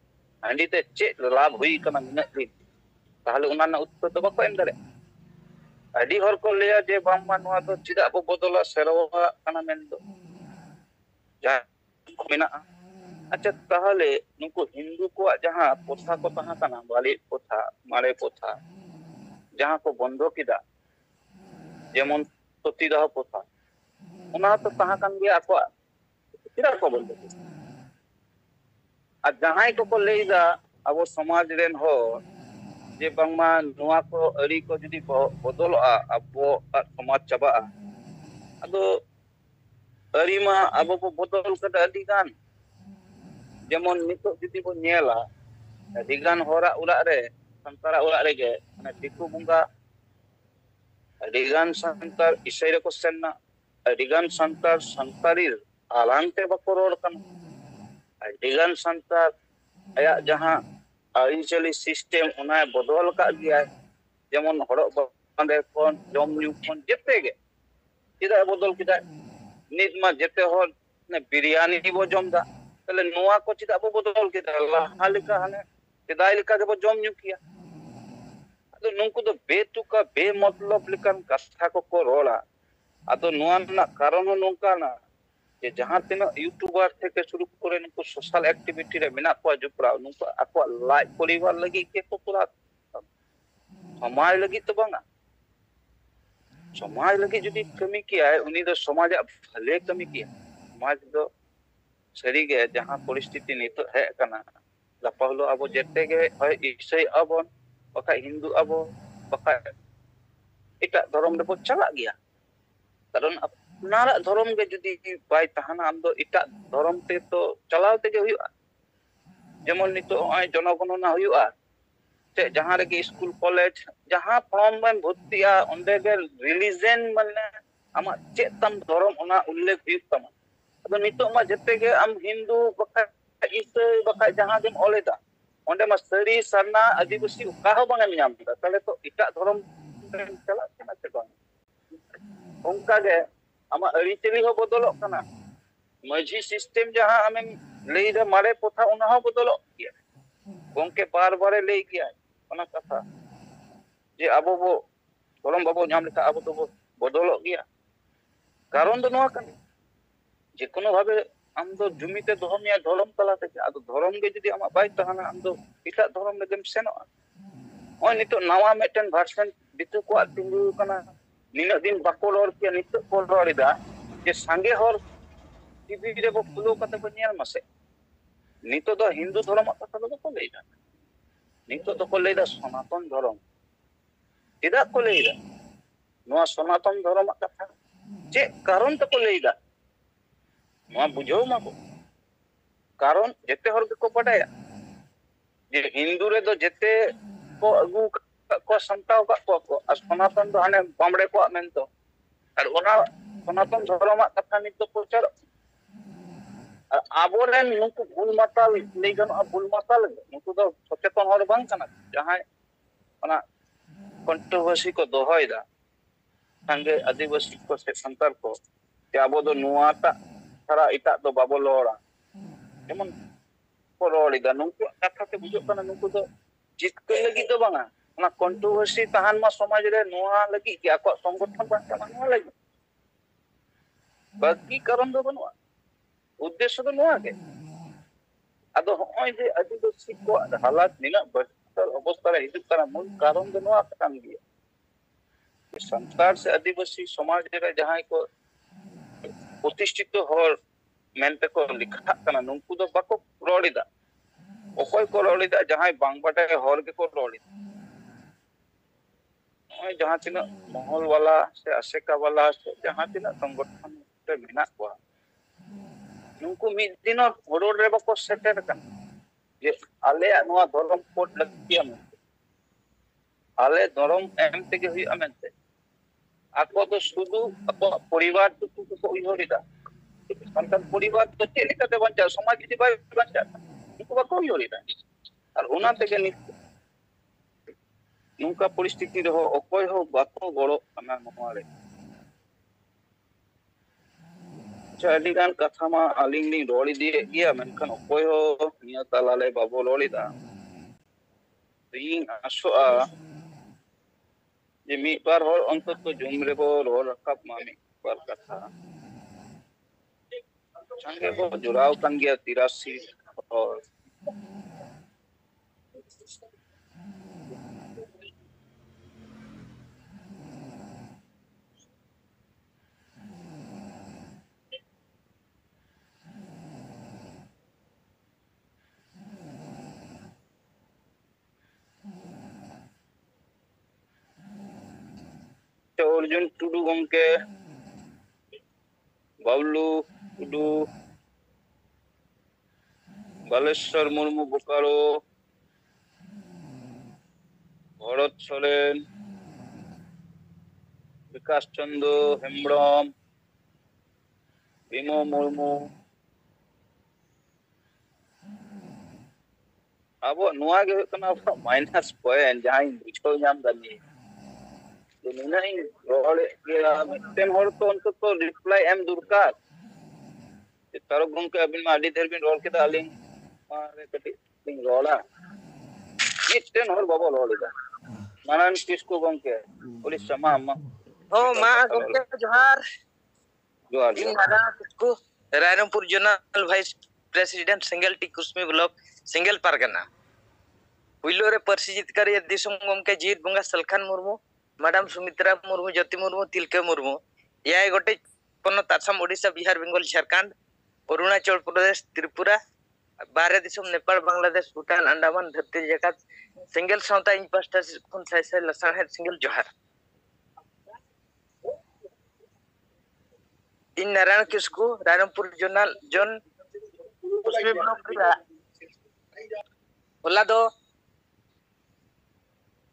हंडी ते चे लाभ हुई कना मिना दिन ताहले ओना ना उत्तर तो बाको एम दारे अडी हर को लेया जे बाम्मा नोआ दो चिदा आबो बदला सेरवा कना मेन दो जा मिना अच्छा ताहले नुको हिंदू को जहां पोथा को तहा कना बाली पोथा मारे पोथा जहां को बंधो किदा जेमन सतीदाह पोथा ओना तो तहा कान गया को किदा को बंधो आ जहां को लेदा अब समाज रेन हो जे बांगमा नोआ को अरी को जदी बदलआ अब समाज चबा अदो अरी मा अब को बदल कदा अडी गान जेमन नितो जदी बो नेला अडिगान होरा उरा रे संतारा उरा रे गे माने दिकु बुंगा अडिगान संतार इसै रे को सेन्ना अडिगान संतार संतारी आलांते बको रोड कन अडिगान संतार आया जहां आइचली सिस्टम ओना बदल का गया जेमन हड़ो बांदे कोन जम न्यू कोन जेते गे चिदा बदल किदा नित मा जेते हो ने बिरयानी बो जमदा तले नोआ को चिदा बो बदल के हालिका हने चिदाई लिका के बो जम न्यू किया अदो नुंकु दो बेतुका बे मतलब लिकन कथा को रोड़ा अदो नोआ ना कारण नोंका ना जे जहां तिना यूट्यूबर थे के शुरू करे नुंकु सोशल एक्टिविटी रे मेना को जुपरा नुंकु आको लाइफ परिवार लगी के को पूरा समाज लगी तो बांगा समाज लगी जदी कमी किया है उनी दो समाज भले कमी किया समाज दो सरी गे जहां परिस्थिति नितो है कना लपहलो अब जेते गे है ईसाई अबन बका हिंदू अब बका इटा धर्म रे चला गया कारण अपनारा धर्म गे जदी बाय तहाना हम दो इटा धर्म ते तो चलाव ते गे हुआ जेमन नितो आय जनगणना हुआ ते जहां रे स्कूल कॉलेज जहां फॉर्म में भर्तिया ओंदे गे रिलीजन माने आमा चेतम धर्म ओना उल्लेख हुई तमा अदो नितो मा जते गे आम हिंदू बका ईसाई बका जहां गेम ओलेदा ओंडे मा सरी सरना आदिवासी उका हो बांगा मियाम दा तले तो इटा धर्म चला कना ते बांग उनका गे आमा अरिचली हो बदलो कना मजी सिस्टम जहां आमे लई दा मारे प्रथा उना हो बदलो गया गंके बार बारे लई गया ओना कथा जे आबो बो धर्म बाबो नाम लेखा आबो तो बदलो गया कारण दो नोआ कन जे कोनो भाबे आम दो जुमिते दोहमिया धर्म तलाते आदो धर्म गे जदि आमा बाय तहाना आम दो इटा धर्म लेगेम सेनो ओय नितो नवा मेटन वर्सन दितु को तिंगु कना निना दिन बाको रोर के नितो को रोरिदा जे संगे हर टीवी रे बो खुलो कते बनियाल मसे नितो दो हिंदू धर्म कथा दो को लेदा नितो दो को लेदा सनातन धर्म चेदा को लेदा नोआ सनातन धर्म कथा जे कारण तो को लेदा नोआ बुझो माको कारण जेते हर को पडाया जे हिंदू रे दो जेते को अगु को संताव को सनातन दो हाने बामड़े को मेन तो और ओना सनातन धर्म कथा नित तो प्रचार और आबोरेन नुकु भूल माताल ले गन भूल माताल नुकु दो सचेतन हर बांग कना जहां ओना कंट्रोवर्सी को दोहयदा संगे आदिवासी को से संतार को ते आबो दो नुआटा सारा इटा दो बाबो लोड़ा जेमन को रोड़ीदा नुकु कथा ते बुझो कना नुकु दो जितके लगी दो बांगा ओना कंट्रोवर्सी तहान मा समाज रे नुआ लगी कि आको संगठन बांका नुआ लगी बाकी कारण दो बनुआ उद्देश्य तो नुआ के आदो होय जे आदिवासी को हालात निना बस्तर अवस्था रे हिजुक करा मूल कारण दो नुआ कान गया संसार से आदिवासी समाज रे जहां को प्रतिष्ठित हर मेनते को लिखा कना नुकु दो बाको रोड़ीदा ओकोय को रोड़ीदा जहां बांग बाटे हर के को रोड़ीदा ओय जहां तिना महल वाला से आसेका वाला से जहां तिना संगठन ते मेना को नुकु मिद दिन रोड रे बाको सेटर कन जे आले नोआ धर्म कोड लगिया में आले धर्म एम ते के हुई अमेंते आको तो सुदु आको परिवार तो को उइहरिदा संतान परिवार तो चेले कते बंचा समाज जदि बाय बंचा नुकु बाको उइहरिदा और उना ते के नुका परिस्थिति रहो ओकोय हो बाको गड़ो कना नोआरे चाली गान कथा मा आलिंग नि रोड़ी दिए गया मेनखान ओकोय हो निया तालाले बाबो रोड़ीदा रिंग आसोआ जे मी बार हर अंतत तो जुम रे बो रोल रकाब मामी बार कथा संगे को जुड़ाव कन गया 83 और अर्जुन टुडू गंके बाबलू टुडू बालेश्वर मुर्मू बोकारो भरत सोरेन विकास चंद्र हेम्ब्रम भीमो मुर्मू अब नुआ गे कना माइनस पॉइंट जहां बुझो नाम दानी तो नहीं रोड के मिटन हर तो उनको तो रिप्लाई एम दुरकार तारो गंके अबिन मा आडी देर बिन रोल के दालिंग मारे कटी लिंग रोला मिटन हर बाबा रोलिदा मानन किसको गंके पुलिस समा अम्मा हो मा गंके जोहार जोहार इन नादा किसको रायरंगपुर जोनल वाइस प्रेसिडेंट सिंगल टी कुस्मी ब्लॉक सिंगल पारगना हुइलो रे परसिजित करे दिसुम गंके जीत बंगा सलखान मुर्मू मैडम सुमित्रा मुर्मू ज्योति मुर्मू तिलके मुर्मू या गोटे पन्नत आसाम ओडिशा बिहार बेंगल झारखंड अरुणाचल प्रदेश त्रिपुरा बारे दिसम नेपाल बांग्लादेश भूटान अंडमान धरती जगत सिंगल साउता इन पास्टा खुन साइसे लसाण है सिंगल जोहार इन नारायण किसको रायरंगपुर जोनल जोन उसमें ब्लॉक होला दो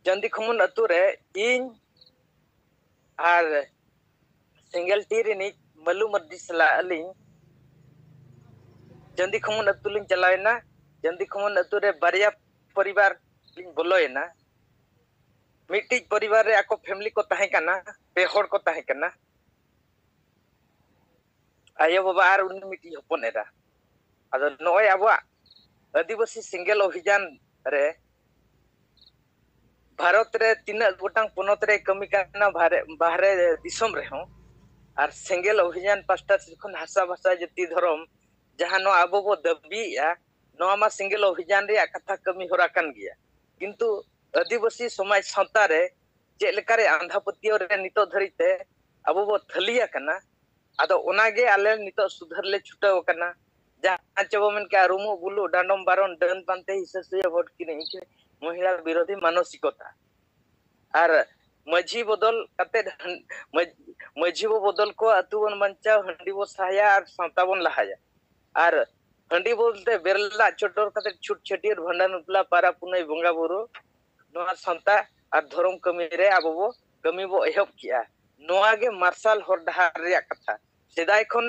जंदी खमुन अतु रे इन आर सिंगल टी रे नि मलू मर्दी सला अलिंग जंदी खमुन अतु लिंग चलायना जंदी खमुन अतु रे बारिया परिवार लिंग बोलोयना मिट्टी परिवार रे आको फैमिली को ताहे कना पे होड़ को ताहे कना आयो बाबा आर उन मिट्टी हपन एरा ᱟᱫᱚ ᱱᱚᱜᱼᱚᱭ ᱟᱵᱚᱣᱟᱜ ᱟᱹᱫᱤᱵᱟᱹᱥᱤ ᱥᱮᱸᱜᱮᱞ ᱚᱵᱷᱤᱡᱟᱱ ᱨᱮ ᱵᱷᱟᱨᱚᱛ ᱨᱮ ᱛᱤᱱᱟᱹᱜ ᱜᱚᱴᱟᱝ ᱯᱚᱱᱚᱛ ᱨᱮ ᱠᱟᱹᱢᱤ ᱠᱟᱱᱟ ᱵᱟᱦᱨᱮ ᱫᱤᱥᱚᱢ ᱨᱮᱦᱚᱸ ᱟᱨ ᱥᱮᱸᱜᱮᱞ ᱚᱵᱷᱤᱡᱟᱱ ᱯᱟᱥᱴᱟ ᱥᱮᱫ ᱠᱷᱚᱱ ᱦᱟᱥᱟ ᱵᱷᱟᱥᱟ ᱡᱟᱹᱛᱤ ᱫᱷᱚᱨᱚᱢ ᱡᱟᱦᱟᱸ ᱱᱚᱣᱟ ᱟᱵᱚ ᱵᱚ ᱫᱟᱹᱵᱤᱭᱮᱜᱼᱟ ᱱᱚᱣᱟ ᱢᱟ ᱥᱮᱸᱜᱮᱞ ᱚᱵᱷᱤᱡᱟᱱ ᱨᱮᱭᱟᱜ ᱠᱟᱛᱷᱟ ᱠᱟᱹᱢᱤ ᱦᱚᱨᱟ ᱠᱟᱱ ᱜᱮᱭᱟ ᱠᱤᱱᱛᱩ ᱟᱹᱫᱤᱵᱟᱹᱥᱤ ᱥᱚᱢᱟᱡᱽ ᱥᱟᱶᱛᱟ ᱨᱮ ᱪᱮᱫ ᱞᱮᱠᱟᱨᱮ ᱟᱸᱫᱷᱟ ᱯᱟᱹᱛᱭᱟᱹᱣ ᱨᱮ ᱱᱤᱛᱚᱜ ᱫᱷᱟᱹᱨᱤᱡ ᱛᱮ ᱟᱵᱚ ᱵᱚ ᱛᱷᱟᱹᱞᱤᱭ ᱟᱠᱟᱱᱟ ᱟᱫᱚ ᱚᱱᱟᱜᱮ ᱟᱞᱮ ᱱᱤᱛᱚᱜ ᱥᱩᱫᱷᱟᱹᱨ ᱞᱮ ᱪᱷᱩᱴᱟᱹᱣ ᱟᱠᱟᱱᱟ ᱡᱟᱦᱟᱸ ᱪᱮ ᱵᱚ ᱢᱮᱱ ᱠᱮᱜᱼᱟ ᱨᱩᱢᱩᱜ ᱵᱩᱞᱩᱜ ᱰᱟᱸᱰᱚᱢ ᱵᱟᱨᱚᱱ ᱰᱟᱹᱱ ᱯᱟᱱᱛᱮ ᱦᱤᱥᱟᱹ ᱥᱩᱭᱟᱹ ᱵᱷᱳᱴ ᱠᱤᱨᱤᱧ মহিলা বিরোধী মানসিকতা আর মাঝি বদল কাতে মাঝি বো বদল কো আতু বন বাঞ্চাও হান্ডি বো সাহায়া আর সাঁওতা বন লাহায়া আর হান্ডি বলতে বেরলা চটর কাতে ছুট ছটির ভান্ডান উপলা পারা পুনাই বঙ্গা বুরু নোয়া সাঁওতা আর ধরম কামি রে আবো বো কামি বো এহব কিয়া নোয়া গে মার্শাল হর ডাহার রেয়াক কথা সেদাই খন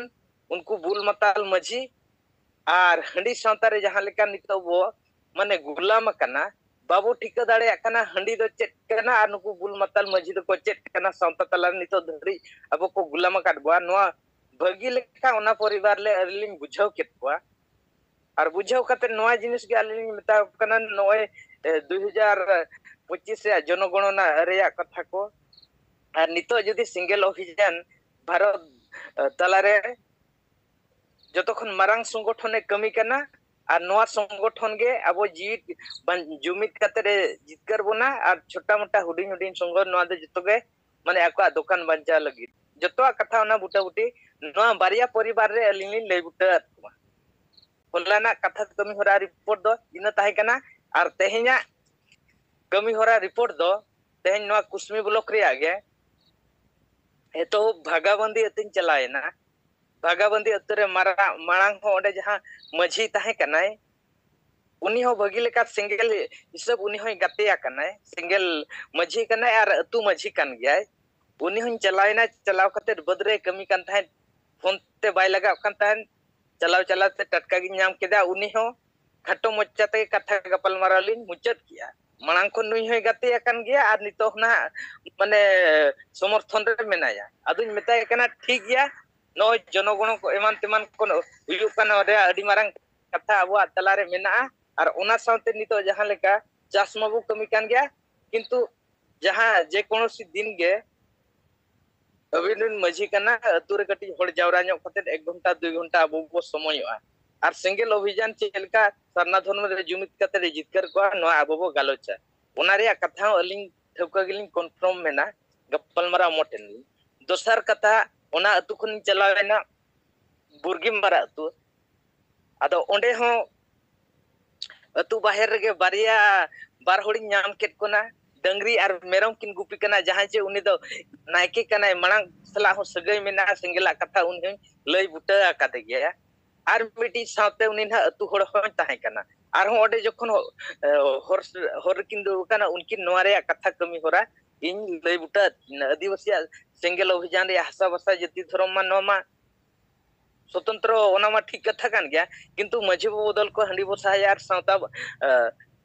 উনকু বুল মাতাল মাঝি আর হান্ডি সাঁওতা রে জাহাं লেকা নিতো বো মানে গুলাম কানা बाबू ठिका दाड़े आकना हंडी दो चेक करना और नुकु बुल मतल मजी दो को चेक करना साउता तला नितो धरी अब को गुलाम काटबा नोआ भगी लेखा ओना परिवार ले अरलिंग बुझाव केतबा और बुझाव कते नोआ जिनिस के अरलिंग मेता कना नोए 2025 रे जनगणना रेया कथा को और नितो जदी सिंगल अभियान भारत तलारे जतखन मारांग संगठने कमी कना और नोआ संगठन गे अब जीत जुमित कते रे जितकर बोना और छोटा मोटा हुडिंग हुडिंग संगठन नोआ दे जतोगे माने आका दुकान बंचा लगी जतोआ कथा ओना बुटा बुटी नोआ बारिया परिवार रे अलिंग लई बुटा होलाना कथा कमी होरा रिपोर्ट दो इन ताहे कना और तेहेना कमी होरा रिपोर्ट दो तेहेन नोआ कुस्मी ब्लॉक रे आगे एतो भागाबंदी अतिन चलाएना भागाबंदी अतरे मारांग हो ओडे जहां मझी ताहे कनाय उनी हो भगी लेका सिंगल हिसाब उनी हो गतेया कनाय सिंगल मझी कनाय और अतु मझी कन गया उनी हो चलायना चलाव कते बदरे कमी कन थाय फोन ते बाय लगा कन थाय चलाव चलाव ते टटका गी नाम केदा उनी हो खटो मोच्चा ते कथा गपल मारालिन मुचत किया मांग को नुई हो गतेया कन गया और नितो ना माने समर्थन रे मेनाया अदुन मेताय कना ठीक गया नो जनगण को एमान तेमान को हुयु कना रे अडी मारंग कथा अबो तलारे मेना और ओना साउते नितो जहां लेका चास मबु कमी कान गया किंतु जहां जे कोनोसी दिन गे अबिन मझी कना अतुरे कटी होड़ जावरा ᱧᱚᱜ कते 1 घंटा 2 घंटा अबो बो समयआ और सिंगल अभियान चेलका सरना धर्म रे जुमित कते रे जितकर को नो अबो बो गालोचा ओना रे कथा अलिंग ठौका गिलिंग कन्फर्म मेना गप्पल मारा मोटेन दोसर कथा ओना अतु खन चलावेना बुरगिम बारा अतु आदो ओंडे हो अतु बाहर रे बारिया बार होड़ी नाम केट कोना डंगरी और मेरम किन गुपी कना जहां जे उनी दो नायके कना मांग सला हो सगई मेना सिंगला कथा उनी लई बुटा काते गया और मिटी साथे उनी ना अतु होड़ हो ताहे कना और हो ओडे जखन होर किन दो कना उनकी नोरे कथा कमी होरा इन लई बुटा आदिवासी सिंगल अभियान रे हसा बसा जति धर्म मा नोमा स्वतंत्र ओना मा ठीक कथा कान गया किंतु मझी बदल को हंडी बसा यार सावता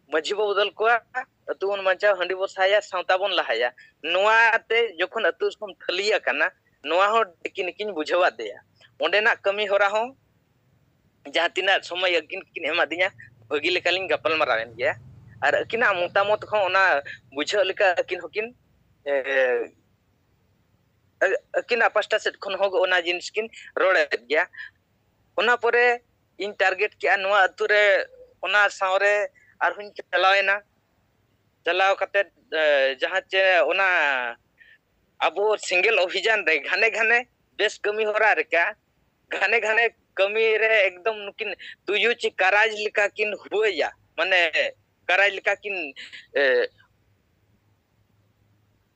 मझी बदल को अतुन मंचा हंडी बसाया सावता बन लहाया नोआते जखन अतु सम थलिया कना नोआ हो किन बुझावा देया ओंडेना कमी होरा हो जहां तिना समय अकिन किन एमा दिया भगी लेकालिन गपल मारावेन गया और अकिना मोटामोट खो ओना बुझा लेका अकिन हकिन अकिन पास्टा सेट खन हो ओना जिनिस किन रोड़े गया ओना परे इन टारगेट के नोआ अतु रे ओना सावरे और हुन चलावेना चलाव कते जहां चे ओना अबो सिंगल अभियान रे घने घने बेस कमी होरा रे का घने घने कमी रे एकदम नुकिन तुयु ची कराज लिका किन हुया माने कराज लिका किन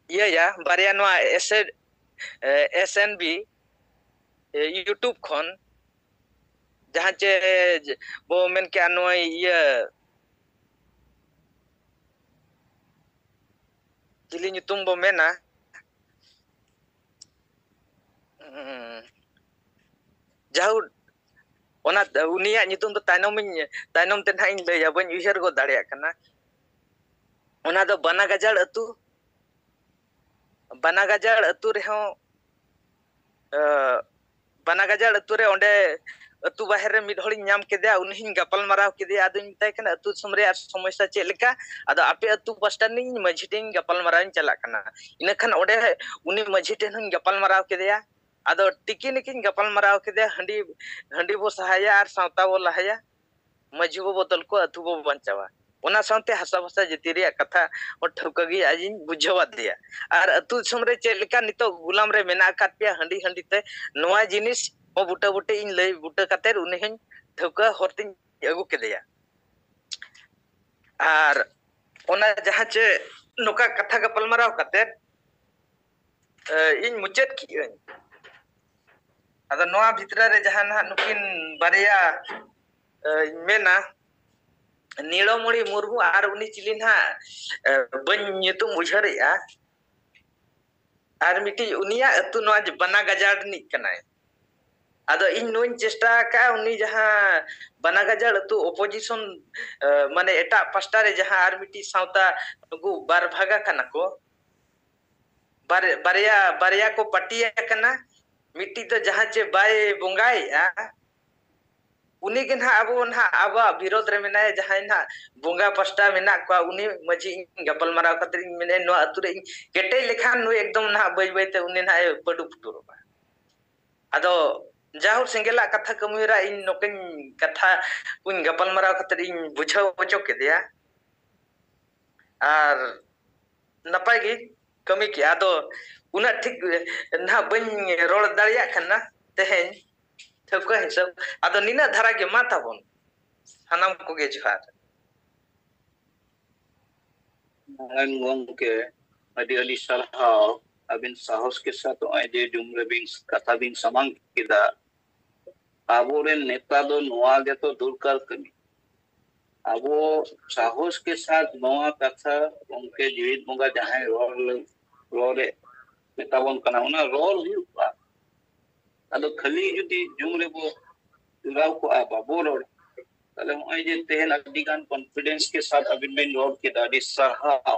या बारिया नोआ एसएनबी यूट्यूब खन जहां चे बो मेन के नोआ ये जिली nyutung bo mena jauh ona unia nyutung do tainom ten ha ing leya ban user go dare kana ona do banagajal atu re ho banagajal atu re onde अतु बाहर मिड हड़ी नाम केदे उनी हिं गपल माराव केदे आदो मिताय कना अतु समरे समस्या चेक लेका आदो आपे अतु पास्टा नि माझी टेन गपल माराव चला कना इना खान ओडे उनी माझी टेन हं गपल माराव केदे आदो टिकी निकिन गपल माराव केदे हंडी हंडी बो सहाया और सावता बो लहाया माझी बो बदल को अतु बो बंचावा ओना सावते हसा भाषा जतिरिया कथा और ठौकगी आजिन बुझावा दिया और अतु समरे चेक लेका नितो गुलाम रे मेना काटिया हंडी हंडी ते नोआ जिनिस ओ बुटा बुटे इन लय बुटा कातेर उनी हं ठौका हरतिन अगु केदेया और ओना जहां चे नोका कथा गपल माराव कातेर इन मुचेत की आदो नोआ भितरा रे जहां ना नुकिन बारिया मेना नीलमणि मुर्मू और उनी चिली ना बन nyutum उजहरेया और मिटी उनिया अतु नोआ बना गजाड़ नि कनाय आदो इन नोइन चेष्टा का उनी जहां बना गजाड़ अतु ओपोजिशन माने एटा पास्टा रे जहां आर मिटी सावता नुगु बार भागा कना को बारिया बारिया को पटिया कना मिट्टी तो जहां चे बाय बोंगाई उनी के ना अब ना अब विरोध रे मेना जहां ना बोंगा पास्टा मेना को उनी मजी गपल माराव खातिर मेने नो अतुरे केटे लेखान नु एकदम ना बय बयते उनी ना पडु फुटुरबा आदो जाहु सिंगेला कथा कमुरा इन नोकिन कथा उन गपल माराव खातिर इन बुझाव बचो के दिया और नपाय गी कमी के आदो उना ठीक ना बन रोल दाड़िया खना तेहेन ठौका हिसाब आदो निना धारा के माथा बन हनाम को गे जोहार के अडी अली सरहाव अबिन साहस के साथ आइडे जुमरे बिन कथा बिन समांग किदा आबोरे नेता दो नोआ गे तो दूरकर कमी आबो साहस के साथ नोआ कथा उनके जीवित मुगा जहां रोले नेता बन कना उना रोल हुआ आदो खाली जुदी जुमरे बो राव को आबा बोरोड ताले होय जे तेहन अडिगान कॉन्फिडेंस के साथ अबिन बिन रोड के दादी सरहाव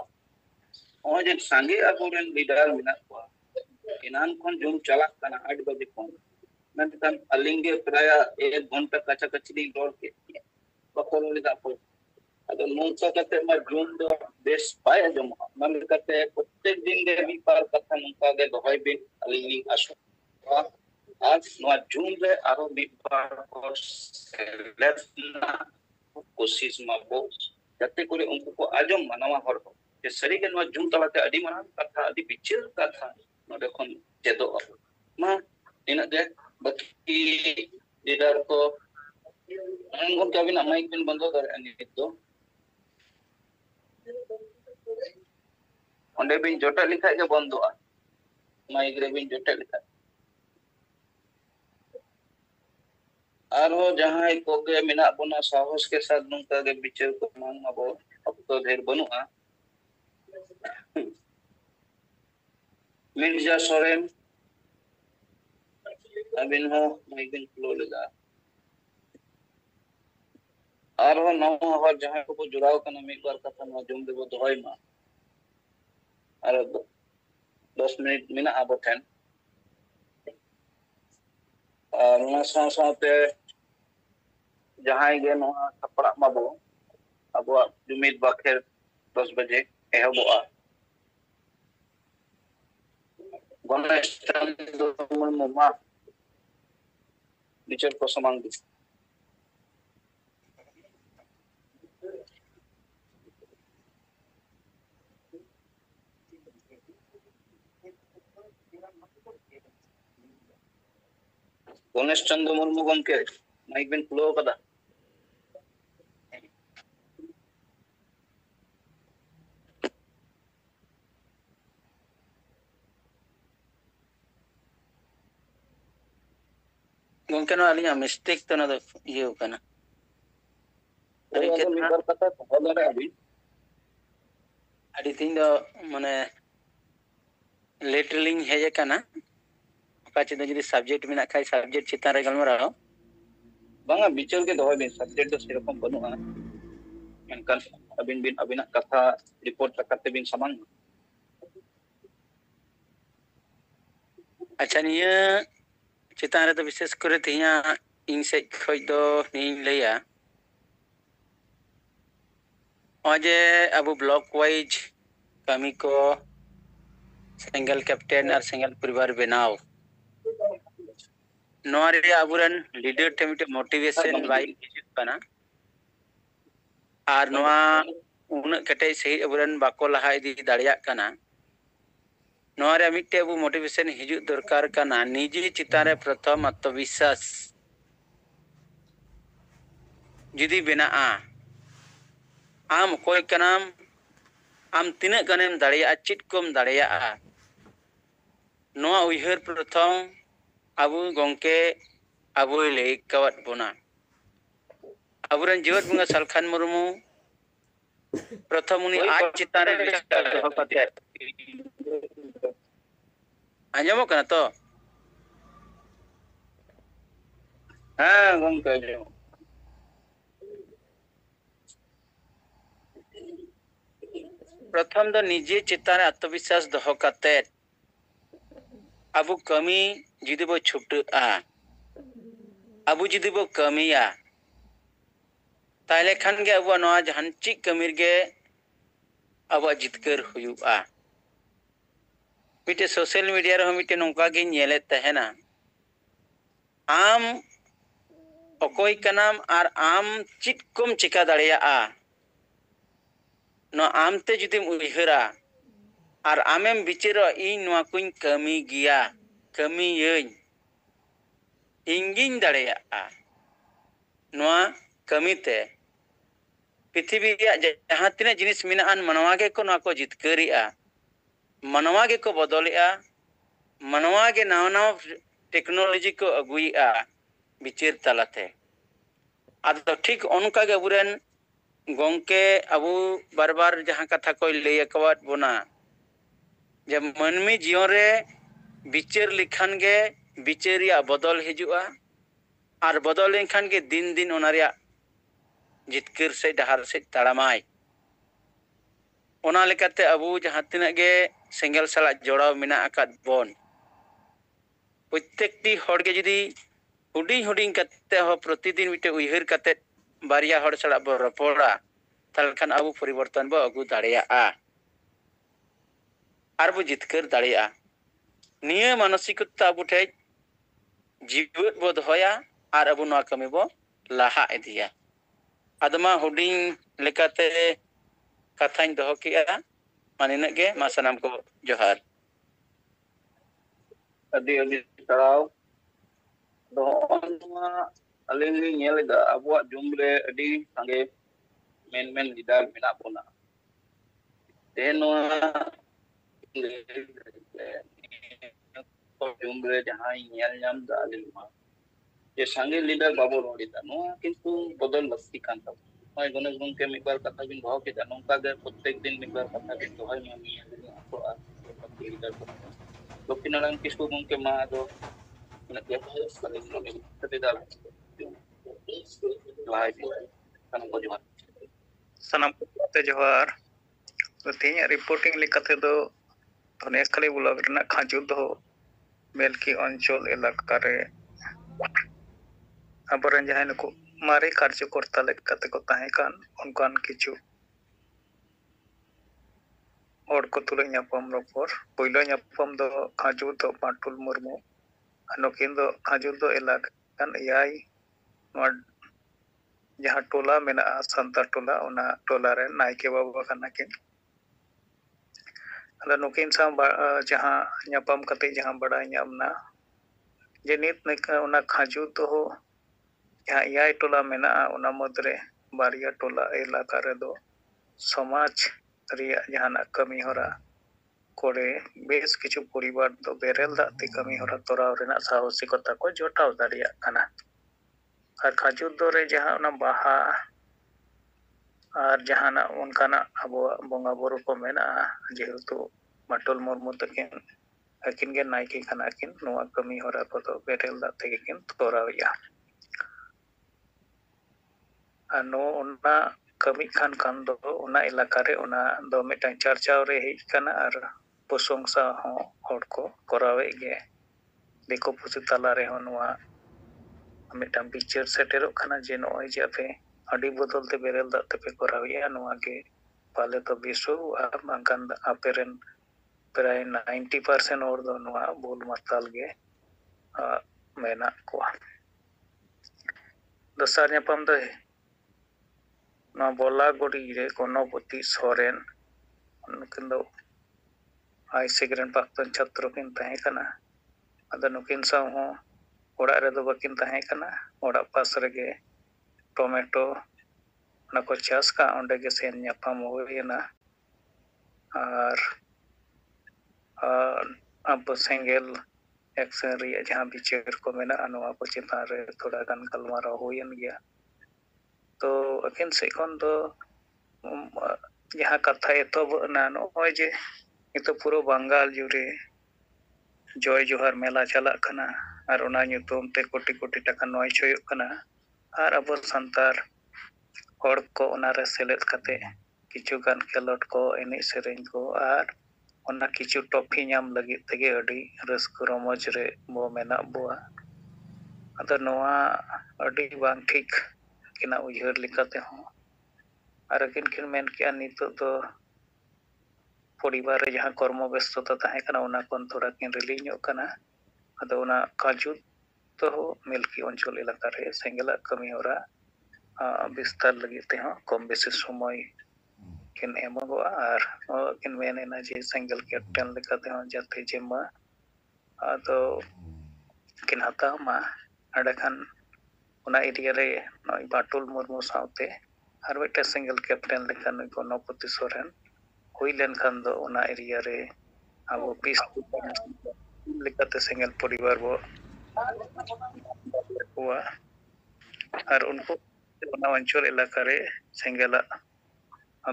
होय जे संगे अबोरेन लीडर मिना को इनान कोन जुम चला कना 8 बजे कोन नंतन अलिंगे प्राय 1 घंटा कचा कचरी रोड के बकोल लिदा को अदो नोंसा कते मा जुम दो बेस पाए जम मन कते प्रत्येक दिन दे भी पार कथा नोंका दे दोय बिन अलिंगी आसो आज नोआ जून रे आरो बिबार को सेलेक्टना कोशिश माबो जते करे उनको को आजम मानवा हर हो जे सरी के नोआ जून तलाते अडी माना कथा अडी बिचिर कथा नो देखोन जेदो मा इना दे बाकी लीडर को उनको क्या बिना माइक बिन बंद कर अनि तो ओंडे बिन जोटा लिखा के बंदो माइक रे बिन जोटा लिखा आरो जहां को गे मिना बना साहस के साथ नुका गे बिचार को मांग माबो अब तो ढेर बनुआ मिर्जा सोरेन अबिन हो माइकिन फ्लो लेगा आरो नौ हर जहां को जुड़ाव कना में एक बार कथा न जुम देबो दोय मा आरो 10 मिनट मिना आबो ठन ना साथे जहां गे नोआ सपड़ा माबो अब जुमित बाखेर 10 बजे एहबोआ गणेश चंद्र मुमा विचार को समांग दी गणेश चंद्र मुर्मू गमके माइक बिन फ्लो कदा गमके नो अलिया मिस्टेक तो ना ये कना अरे मिबर कथा बोलरे अभी अडी तीन दो माने लेटरलिंग हेजे कना काचे दो जदी सब्जेक्ट में ना खाई सब्जेक्ट चिता रे गलमराओ बांगा बिचर के दोय बे सब्जेक्ट तो सेरकम बनुआ मेनकान अबिन बिन अबिना कथा रिपोर्ट करते बिन समांग अच्छा निया चिता रे तो विशेष करे तिया इन says खoj do ning laya oje abu block wise kami ko single captain ar single परिवार बनाओ नोआ रे aburan leader te mite motivation bai hijut kana ar noa una kete sei aburan bako laha idi dariya kana नोआ रे मिटे अबु मोटिवेशन हिजु दरकार kana निजे चितारे प्रथम आत्मविश्वास जुदी बेनाआ आम कोई कनाम आम तिना गनेम दाड़िया चिट कोम दाड़िया नोआ उइहर प्रथम अबु गंके अबु ले कवत बोना अबुरन जीवत बुंगा सलखान मुर्मू प्रथम उनी आज चितारे विचार दोहो कते आंजमो कना तो हाँ गंके प्रथम दो निजे चितारे आत्मविश्वास दोहो कते अबु कमी जुदी बो छुटआ अबु जुदी बो कमिया ताइले खान गे अबु नोआ जहान चिक कमिर गे अबु जितकर हुयुआ मिटे सोशल मीडिया रे मिटे नोंका गे नेले तहेना आम अकोय कनाम आर आम चित कोम चिका दाड़िया नो आमते जुदिम उइहरा आर आमेम बिचेरो इन नोआ कुइन कमी गिया कमी यኝ इंगिन दाड़िया नोआ कमीते पृथ्वी जहाँ तीना जिनिस मिनान मनवा के को नोआ को जितकरिया मनवा के को बदलिया मनवा के नाव नाव टेक्नोलॉजी को अगुइया बिचेर तलाते आदो ठीक उनका के अबुरेन गंके अबु बार बार जहाँ कथा को लय कवात बोना जब मनमी जीवन रे बिचेर लिखान गे बिचेरिया बदल हिजुआ आर बदल लेखान के दिन दिन ओनारिया जितकर से डहार से तड़ामाय ओना लेकाते अबु जहाँ तिना गे सेंगल साला जोड़ाव मिना आकाद बोन प्रत्येकटी हर के जुदी हुडिंग हुडिंग कते हो प्रतिदिन मिटे उइहर कते बारिया हर साला बो रपोड़ा तालखान अबु परिवर्तन बो अगु दाड़िया आर बो जितकर दाड़िया निये मानसिकता अबु ठे जीवत बो दोया आर अबु नोआ कमी बो लाहा इदिया आदमा हुडिंग लेकाते कथाñ दोहो किया मानिना गे मा सनाम को जोहार अदी अदी तराव दो अलिंग नेलेदा अबुआ जुमरे अडी संगे मेन मेन लीडर मिना बोना तेनो जुमरे जहां नेल नाम दा अलिंग ये संगे लीडर बाबू रोडिता नो किंतु बदल लस्ती कान तब मैं गणेश गंके मिबार कथा बिन भाव के नौका गे प्रत्येक दिन मिबार कथा बिन दोहाय मी तो आ लीडर को दक्षिण नारायण किसको गंके मा दो नके सले नो ततेदा लाइ सनम को जोहार सनम को जोहार तेज रिपोर्टिंग लेकाते दो धनेखाली ब्लॉक रना खाजु दो मेलकी अंचल इलाका रे अबरन जहां को मारे कार्यकर्ता लेकाते को ताहे कान उनकान किछु और को तुले ᱧᱟᱯᱟᱢ ᱨᱚᱯᱚᱲ ᱯᱳᱭᱞᱳ ᱧᱟᱯᱟᱢ ᱫᱚ खाजु दो पाटुल मुर्मू अनुकिन दो खाजु दो इलाकान एआई नोआ जहां टोला मेना संतार टोला ओना टोला रे नायके बाबा काना किन अदा नुकिन सा जहां ᱧᱟᱯᱟᱢ कते जहां बड़ा ᱧᱟᱢना जे नित ओना खाजु दो जहां एआई टोला मेना ओना मदरे बारिया टोला इलाका रे दो समाज रिया जहाना कमी होरा कोड़े बेस किछु परिवार दो बेरेल दाते कमी होरा तोराव रेना साहसिकता को जोटाव दाड़िया काना और खाजु दो रे जहां ओना बाहा और जहाना उनकाना अबो बोंगा बुरु को मेना जेहेतु माटुल मुर्मू तकिन अकिन गे नायके खाना किन नोआ कमी होरा को दो बेरेल दाते किन तोरावया अनो उना कमी खान खान दो उना इलाका रे उना दो मिटांग चर्चा रे हेज काना और प्रशंसा हो हड़ को करावे गे देखो पुसि तला रे हो नोआ मिट्टां बिचार सेटेरोग खाना जे नॉय जे आपे अड़ी बदल ते बेरेल दा ते पे कराविया नोआ गे पाले तो बिसु आ बांकान आपेरेन प्राय 90% और दो नोआ बोल मताल गे मेना को दसार ᱧᱟᱯᱟᱢ ᱫᱚ ᱱᱚᱣᱟ ᱵᱚᱞᱟᱜᱚᱲᱤ ᱨᱮ ᱜᱚᱱᱚᱯᱚᱛᱤ ᱥᱚᱨᱮᱱ ᱱᱩᱠᱤᱱ ᱫᱚ हाई सेकेंड प्राक्तन छात्र किन तहे कना अदा नुकिन साव हो ओड़ा रे दो बकिन तहे कना ओड़ा पास रेगे टोमेटो ना को चास का ओंडे गे सेन ᱧᱟᱯᱟᱢ होयना और अब सेंगेल एक्शन रिया जहां बिचार को मेना अनवा को चिंता रे थोड़ा गान गलमारा होयन गया तो अकिन से कोन दो जहां कथा एतो ना नोय जे itu puro Bangal jure joy johar mela chalak kana ar ona nyutum te koti koti taka noy choyuk kana ar abo santar hor ko ona re selet kate kichu gan kelot ko eni sereng ko ar ona kichu topi nyam lagi tege adi rasko romoj re bo mena boa ado noa adi bang thik kina uyhar likate ho ar kin kin men kia nitu to परिवार रे जहां कर्म व्यस्तता तहे कना ओना कोन थोड़ा किन रिलीज ᱧᱚᱜ कना अदो ओना काजू तो मिल्की अंचल इलाका रे सेंगेला कमी होरा विस्तार लगी ते हो कम बेसी समय किन एमगो आर किन मेनेना जे सेंगेल कैप्टन लेकाते हो जाते जेमा अदो किन हता मा अडखान ओना एरिया रे नय बाटुल मुर्मू साउते आर बेटा सेंगेल कैप्टन लेकान गणपति सोरेन हुई लेनखान दो ओना एरिया रे अब पीस लेकाते सेंगेल परिवार बो हुआ और उनको ओना अंचल इलाका रे सेंगेला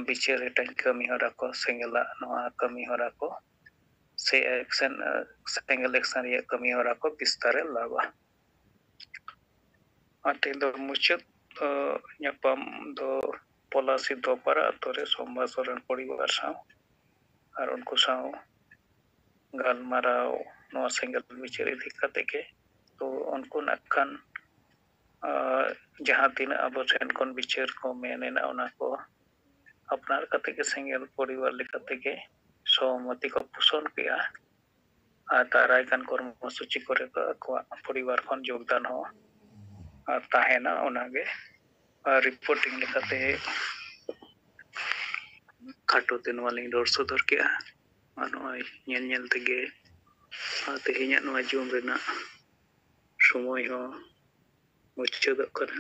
बिचार रे कमी हरा को सेंगेला नोआ कमी हरा को से एक्शन सेंगेल एक्शन रे कमी हरा को विस्तार लावा आते दो मुचत ᱧᱟᱯᱟᱢ दो पलासी दोपारा तोरे सोमवार सोरेन परिवार साव और उनको साव गालमाराव नोआ सेंगेल बिचार इदी काते के तो उनको नखान जहां तीन अब सेन कोन बिचार को मेनेना ओना को अपनार काते के सेंगेल परिवार लेकाते के सहमति को पोषण किया और ताराय कान कर्मसूची करे को अकवा परिवार कोन योगदान हो ताहेना ओनागे रिपोर्टिंग लेकाते खाटो दिन वाली रोड सदर के नोय नेल तेगे तेहेኛ नोय जुम रेना समय हो मुचादक कना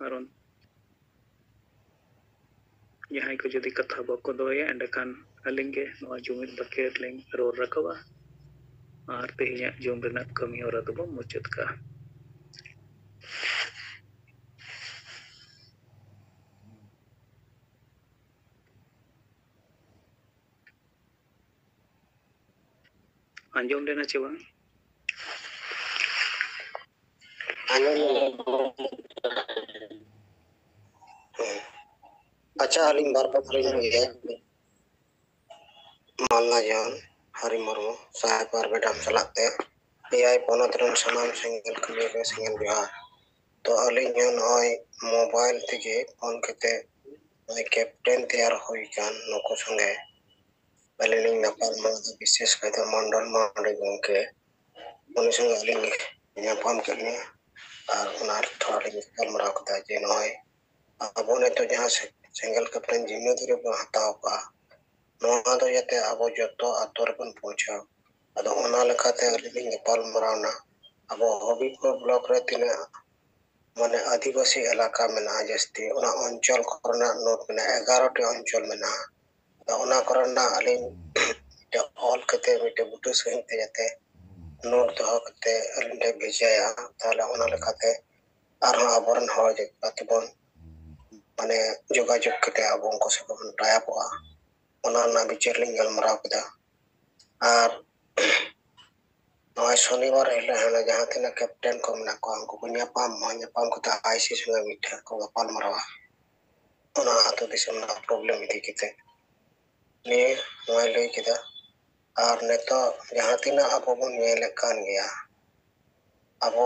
कारण जहां को जदि कथा बको दोया एंडकान अलिंगे नोय जुमित बकेट लिंग रोड रखवा और तेहेኛ जुम रेना कमी होरा दबो मुचाद का अंजम लेना चे बांग अच्छा हलिंग बार पथरिन हुए मालना जान हरि मुर्मू साहेब बार बेटा चलाते एआई पोनत रन सनाम सेंगेल कमी के सेंगेल बिहार तो अलिंग नय मोबाइल तेगे फोन कते कैप्टन तैयार हुई कान नको संगे अलिंग नपाल मा विशेष कते मंडल मांडे गंके उनि संगे अलिंग ᱧᱟᱯᱟᱢ केने और उनार थोड़ी गलमराव कता जे नय अबो ने तो जहां सेंगेल कैप्टन जिम्मेदारी बो हताव का नोआ दो जते अबो जतो आतोर बन पहुंचा अदो ओना लेकाते अलिंग नेपाल मरावना अबो हबीबपुर ब्लॉक रे तिना माने आदिवासी इलाका में ना जस्ती ओना अंचल कोरना नोट में 11 टी अंचल में ना ओना कोरना अलिंग जो ऑल कते मिटे बुटु सहित ते जते नोट दो कते अलिंग भेजाया ताला ओना लेकाते आरो आबरन हो जे कतबन माने जोगाजोग कते अब उनको से बन टाया पोआ ओना ना बिचार लिंग गलमराव कदा और नय शनिवार हेले हना जहां तिना कैप्टन को मना को उनको ᱧᱟᱯᱟᱢ को ता आईसी संगे मिठा को गपाल मरावा ओना आतो दिसम ना प्रॉब्लम इदी किते ने नय लई किदा और नेतो जहां तिना अब बन नेले कान गया अब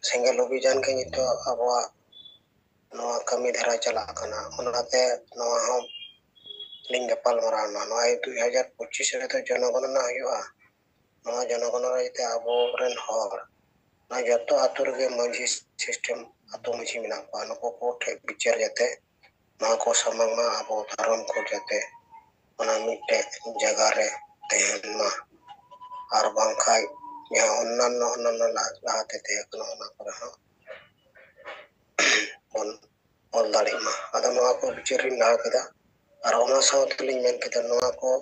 सेंगल अभियान के नितो आबवा नवा कमी धारा चला कना ओनाते नवा हम लिंग गपाल मराना नवा 2025 रे तो जनगणना हुआ नवा जनगणना रे आबो रेन हर ना जतो आतु रे मंझी सिस्टम आतु मझी मिना पा नको को ठे विचार जाते ना को सममा आबो धर्म को जाते ओना मिटे जगह रे तेहन मा आर बांखाय यहाँ अन्नान लाते थे ओना पर हा ऑल दाड़ी मा आदा नवा को विचार ला केदा और ओना साउथ लिंग मेन केदा नवा को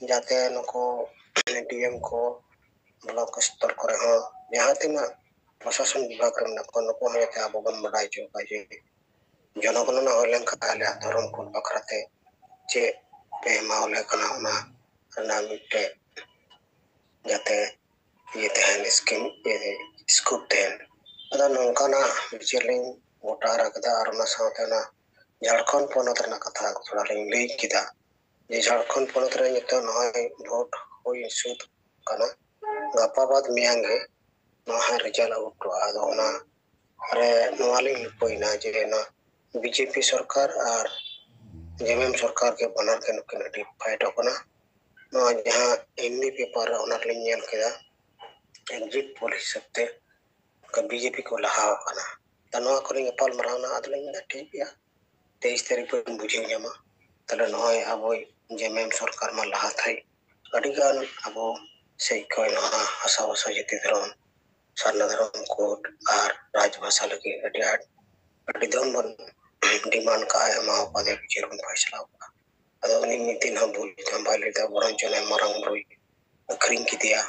जाते नको डीएम को ब्लॉक स्तर करे हो यहाँ तिना प्रशासन विभाग रे नको नको हेते आबो बन बडाई जो बाजे जनगणना होलेन खाले धर्म को बखराते चे पे मावले कना ओना ना मिटे जाते ये तहन स्कीम ये स्कूप तहन अदा नौकाना विचारलिंग गोटा रखदा और ना साउथ ना झारखंड पोनत रना कथा थोड़ा लई किदा जे झारखंड पोनत रे नितो नय भोट होई सुत कना गपा बाद मियांगे नहा रिजल्ट आउट आदो ना अरे नवालिंग पोइना जे ना बीजेपी सरकार और जेएमएम सरकार के बनर के नुकिन अडी फाइट होना नवा जहां एमनी पेपर ओनर लिंग नेल केदा एग्जिट पोल हिसाबते का बीजेपी को लहाव कना तनवा को नेपाल मराना अदलिंग दा ठीक या 23 तारीख पर बुझे जमा तले नय अब जेएमएम सरकार मा लहा थाई अडिगान अब से कोई ना हसा हसा जति धरम सारना धरम कोड और राजभाषा लगे अडी दम बन डिमांड का है मा पदे बिचरन फैसला होगा अदो नि मितिन हम भूल हम बाले दा वरन चने मरंग रोई अखरिंग की दिया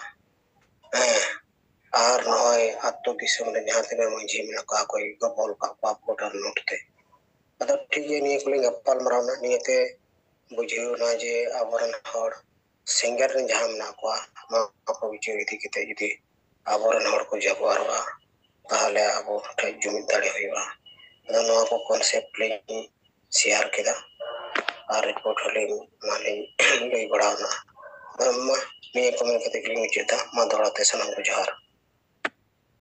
और नय आत्तो दिसम ने जहां ते मंझी में का कोई गबल का पाप कोटर नोटते अदो ठीक है नि कोलिंग गपाल मरावना नियते बुझियो ना जे आवरन हर सिंगर ने जहां ना को मा को बिचर इति किते इति आवरन हर को जगवारवा ताहले आबो ठे जुमिद दाड़े होइबा अदो नवा को कॉन्सेप्ट ले शेयर केदा और रिपोर्ट होले माने लई बड़ावना मा ने कमेंट कते क्लिक मुचेता मा दौड़ाते सनम गुजार